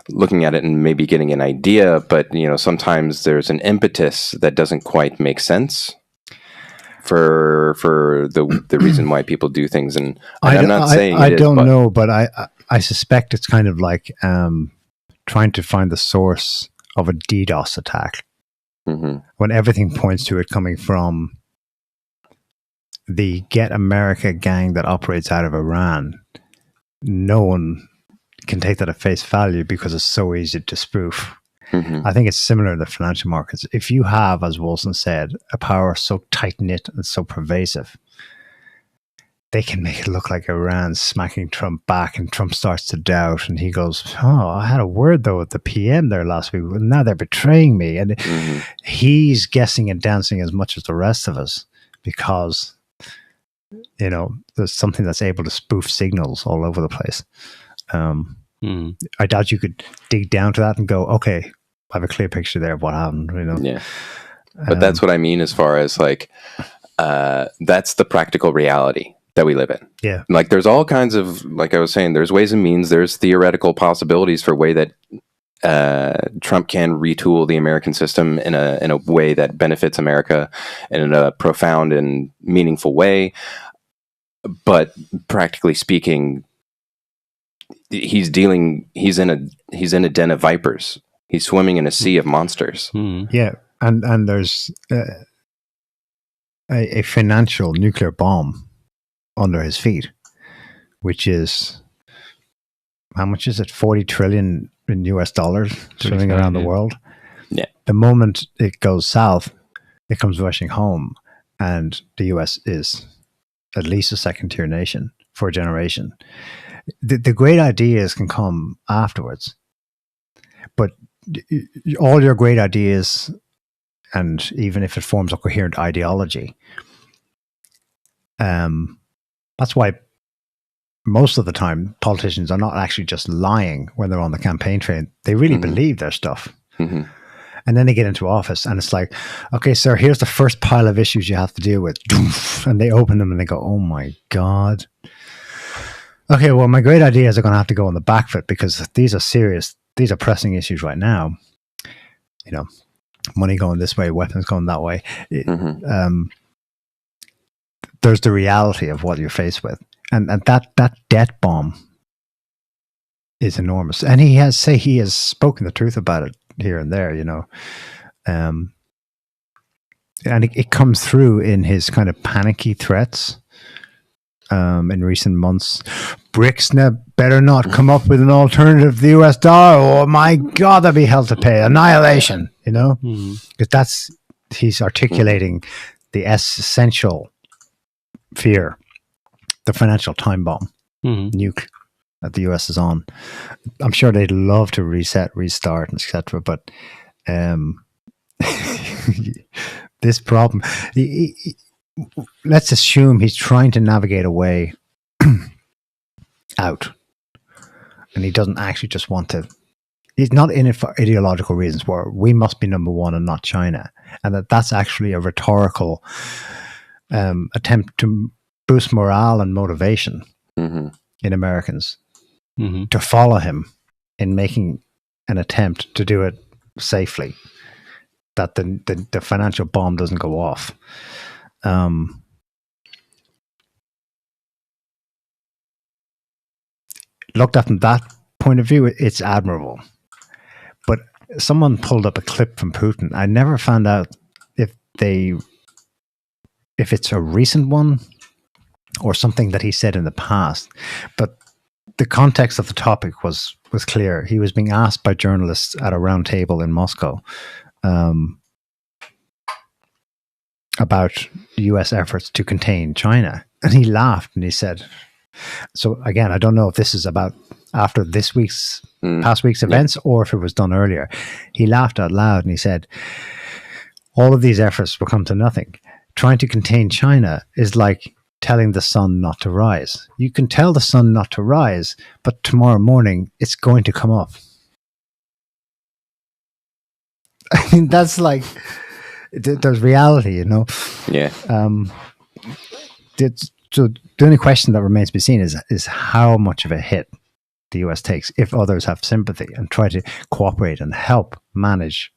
and maybe getting an idea, but sometimes there's an impetus that doesn't quite make sense for the reason why people do things, and I'm not saying I don't know, but I suspect it's kind of like trying to find the source of a DDoS attack, when everything points to it coming from the Get America gang that operates out of Iran. No one can take that at face value because it's so easy to spoof. I think it's similar in the financial markets. If you have, as Wilson said, a power so tight-knit and so pervasive, they can make it look like Iran's smacking Trump back, and Trump starts to doubt, and he goes, oh, I had a word, though, with the PM there last week. Now they're betraying me. And he's guessing and dancing as much as the rest of us because, there's something that's able to spoof signals all over the place. I doubt you could dig down to that and go, okay, I have a clear picture there of what happened. Yeah, but that's what I mean as far as like that's the practical reality that we live in. Yeah, like there's all kinds of, like I was saying, there's ways and means, there's theoretical possibilities for way that Trump can retool the American system in a way that benefits America in a profound and meaningful way. But practically speaking, he's in a den of vipers. He's swimming in a sea of monsters. Yeah, and there's a financial nuclear bomb under his feet, which is, how much is it? 40 trillion in US dollars swimming around the world. Yeah. The moment it goes south, it comes rushing home, and the US is at least a second-tier nation for a generation. The great ideas can come afterwards, but all your great ideas, and even if it forms a coherent ideology, that's why most of the time politicians are not actually just lying when they're on the campaign trail. They really believe their stuff. And then they get into office and it's like, okay, sir, here's the first pile of issues you have to deal with. And they open them and they go, oh my God. Okay, well, my great ideas are going to have to go on the back foot because these are serious, these are pressing issues right now. You know, money going this way, weapons going that way. There's the reality of what you're faced with. And that debt bomb is enormous. And he has spoken the truth about it here and there, you know. And it comes through in his kind of panicky threats in recent months. BRICS better not come up with an alternative to the US dollar. Oh my God, that'd be hell to pay. Annihilation, you know? Because he's articulating the essential fear, the financial time bomb, nuke that the US is on. I'm sure they'd love to reset, restart, etc. But this problem, let's assume he's trying to navigate a way out, and he doesn't actually just want to. He's not in it for ideological reasons, where we must be number one and not China, and that's actually a rhetorical attempt to boost morale and motivation in Americans to follow him in making an attempt to do it safely, that the financial bomb doesn't go off. Looked at from that point of view, it's admirable. But someone pulled up a clip from Putin. I never found out if it's a recent one or something that he said in the past. But the context of the topic was clear. He was being asked by journalists at a round table in Moscow about US efforts to contain China. And he laughed and he said, so again, I don't know if this is about after this week's, past week's events, or if it was done earlier. He laughed out loud and he said, all of these efforts will come to nothing. Trying to contain China is like telling the sun not to rise. You can tell the sun not to rise, but tomorrow morning it's going to come up. I mean, that's like, there's reality, you know? Yeah. So the only question that remains to be seen is how much of a hit the US takes if others have sympathy and try to cooperate and help manage.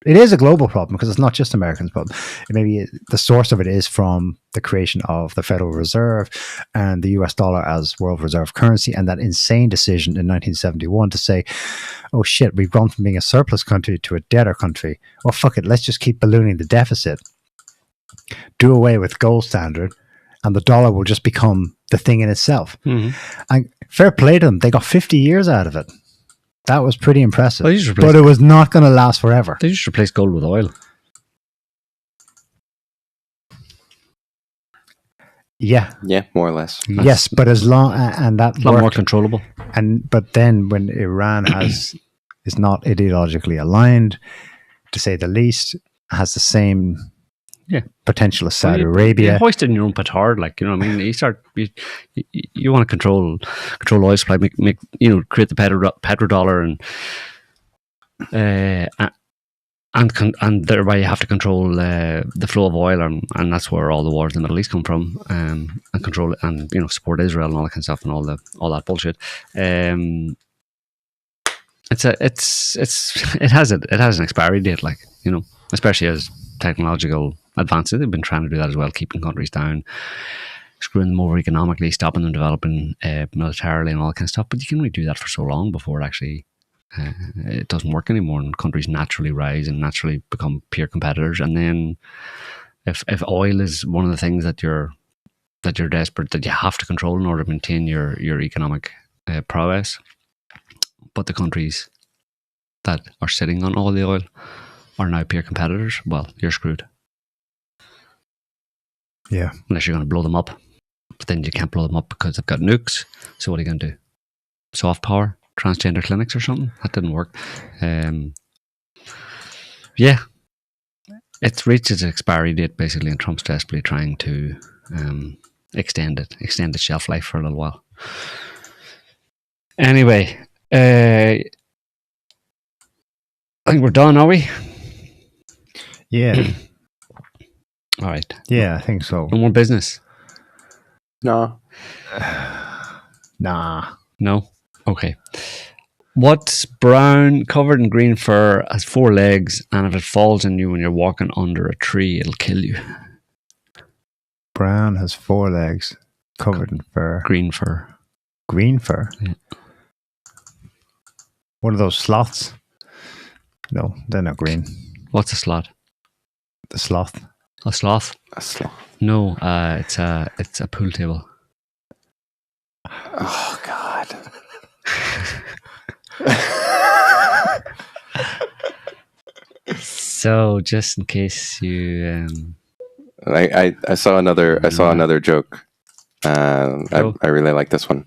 It is a global problem because it's not just Americans' problem. Maybe the source of it is from the creation of the Federal Reserve and the US dollar as world reserve currency, and that insane decision in 1971 to say, oh shit, we've gone from being a surplus country to a debtor country. Oh fuck it, let's just keep ballooning the deficit. Do away with gold standard, and the dollar will just become the thing in itself. And fair play to them. They got 50 years out of it. That was pretty impressive. Well, but it was not going to last forever. They just replaced gold with oil. Yeah. Yeah, more or less. Yes, but as long and that a lot more controllable. But then when Iran is not ideologically aligned, to say the least, has the same potential as Saudi Arabia. You hoisted in your own petard, like, you know what I mean? You want to control oil supply, make create the petrodollar, and thereby you have to control the flow of oil, and that's where all the wars in the Middle East come from, and control it, and support Israel and all that kind of stuff, and all that bullshit. It has an expiry date, like, especially as technological advances. They've been trying to do that as well, keeping countries down, screwing them over economically, stopping them developing militarily and all that kind of stuff. But you can only do that for so long before it actually it doesn't work anymore, and countries naturally rise and naturally become peer competitors. And then if oil is one of the things that you're desperate, that you have to control in order to maintain your economic prowess, but the countries that are sitting on all the oil are now peer competitors, well, you're screwed. Yeah. Unless you're going to blow them up. But then you can't blow them up because they've got nukes. So what are you going to do? Soft power? Transgender clinics or something? That didn't work. Yeah. It's reached its expiry date, basically, and Trump's desperately trying to extend its shelf life for a little while. Anyway, I think we're done, are we? Yeah. All right. Yeah, I think so. No more business? No. Nah. No? Okay. What's brown, covered in green fur, has 4 legs, and if it falls on you when you're walking under a tree, it'll kill you? Brown has 4 legs, covered in fur. Green fur. Green fur? Yeah. What are those sloths? No, they're not green. What's a sloth? The sloth. A sloth? A sloth. No, it's a pool table. Oh, God. So, just in case you... I saw another joke. I really like this one.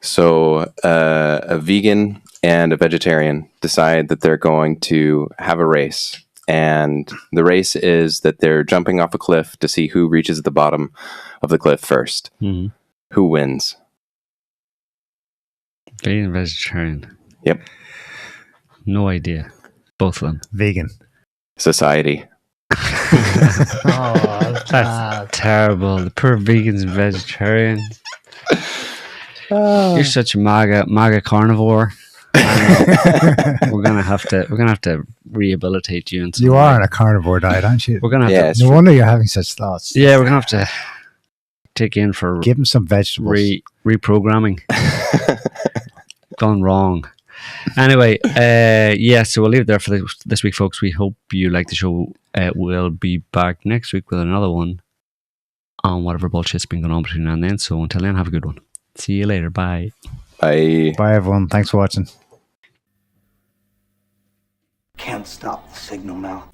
So a vegan and a vegetarian decide that they're going to have a race. And the race is that they're jumping off a cliff to see who reaches the bottom of the cliff first. Mm-hmm. Who wins? Vegan and vegetarian. Yep. No idea. Both of them. Vegan. Society. Oh, that's terrible. The poor vegans and vegetarians. You're such a MAGA carnivore. We're gonna have to rehabilitate you. And you are on a carnivore diet, aren't you? We're gonna have no wonder you're having such thoughts. Yeah, we're gonna have to take you in for give him some vegetables. Reprogramming. Gone wrong. Anyway, so we'll leave it there for this week, folks. We hope you like the show. We'll be back next week with another one on whatever bullshit's been going on between now and then. So until then, have a good one. See you later. Bye. Bye. Bye, everyone. Thanks for watching. Can't stop the signal now.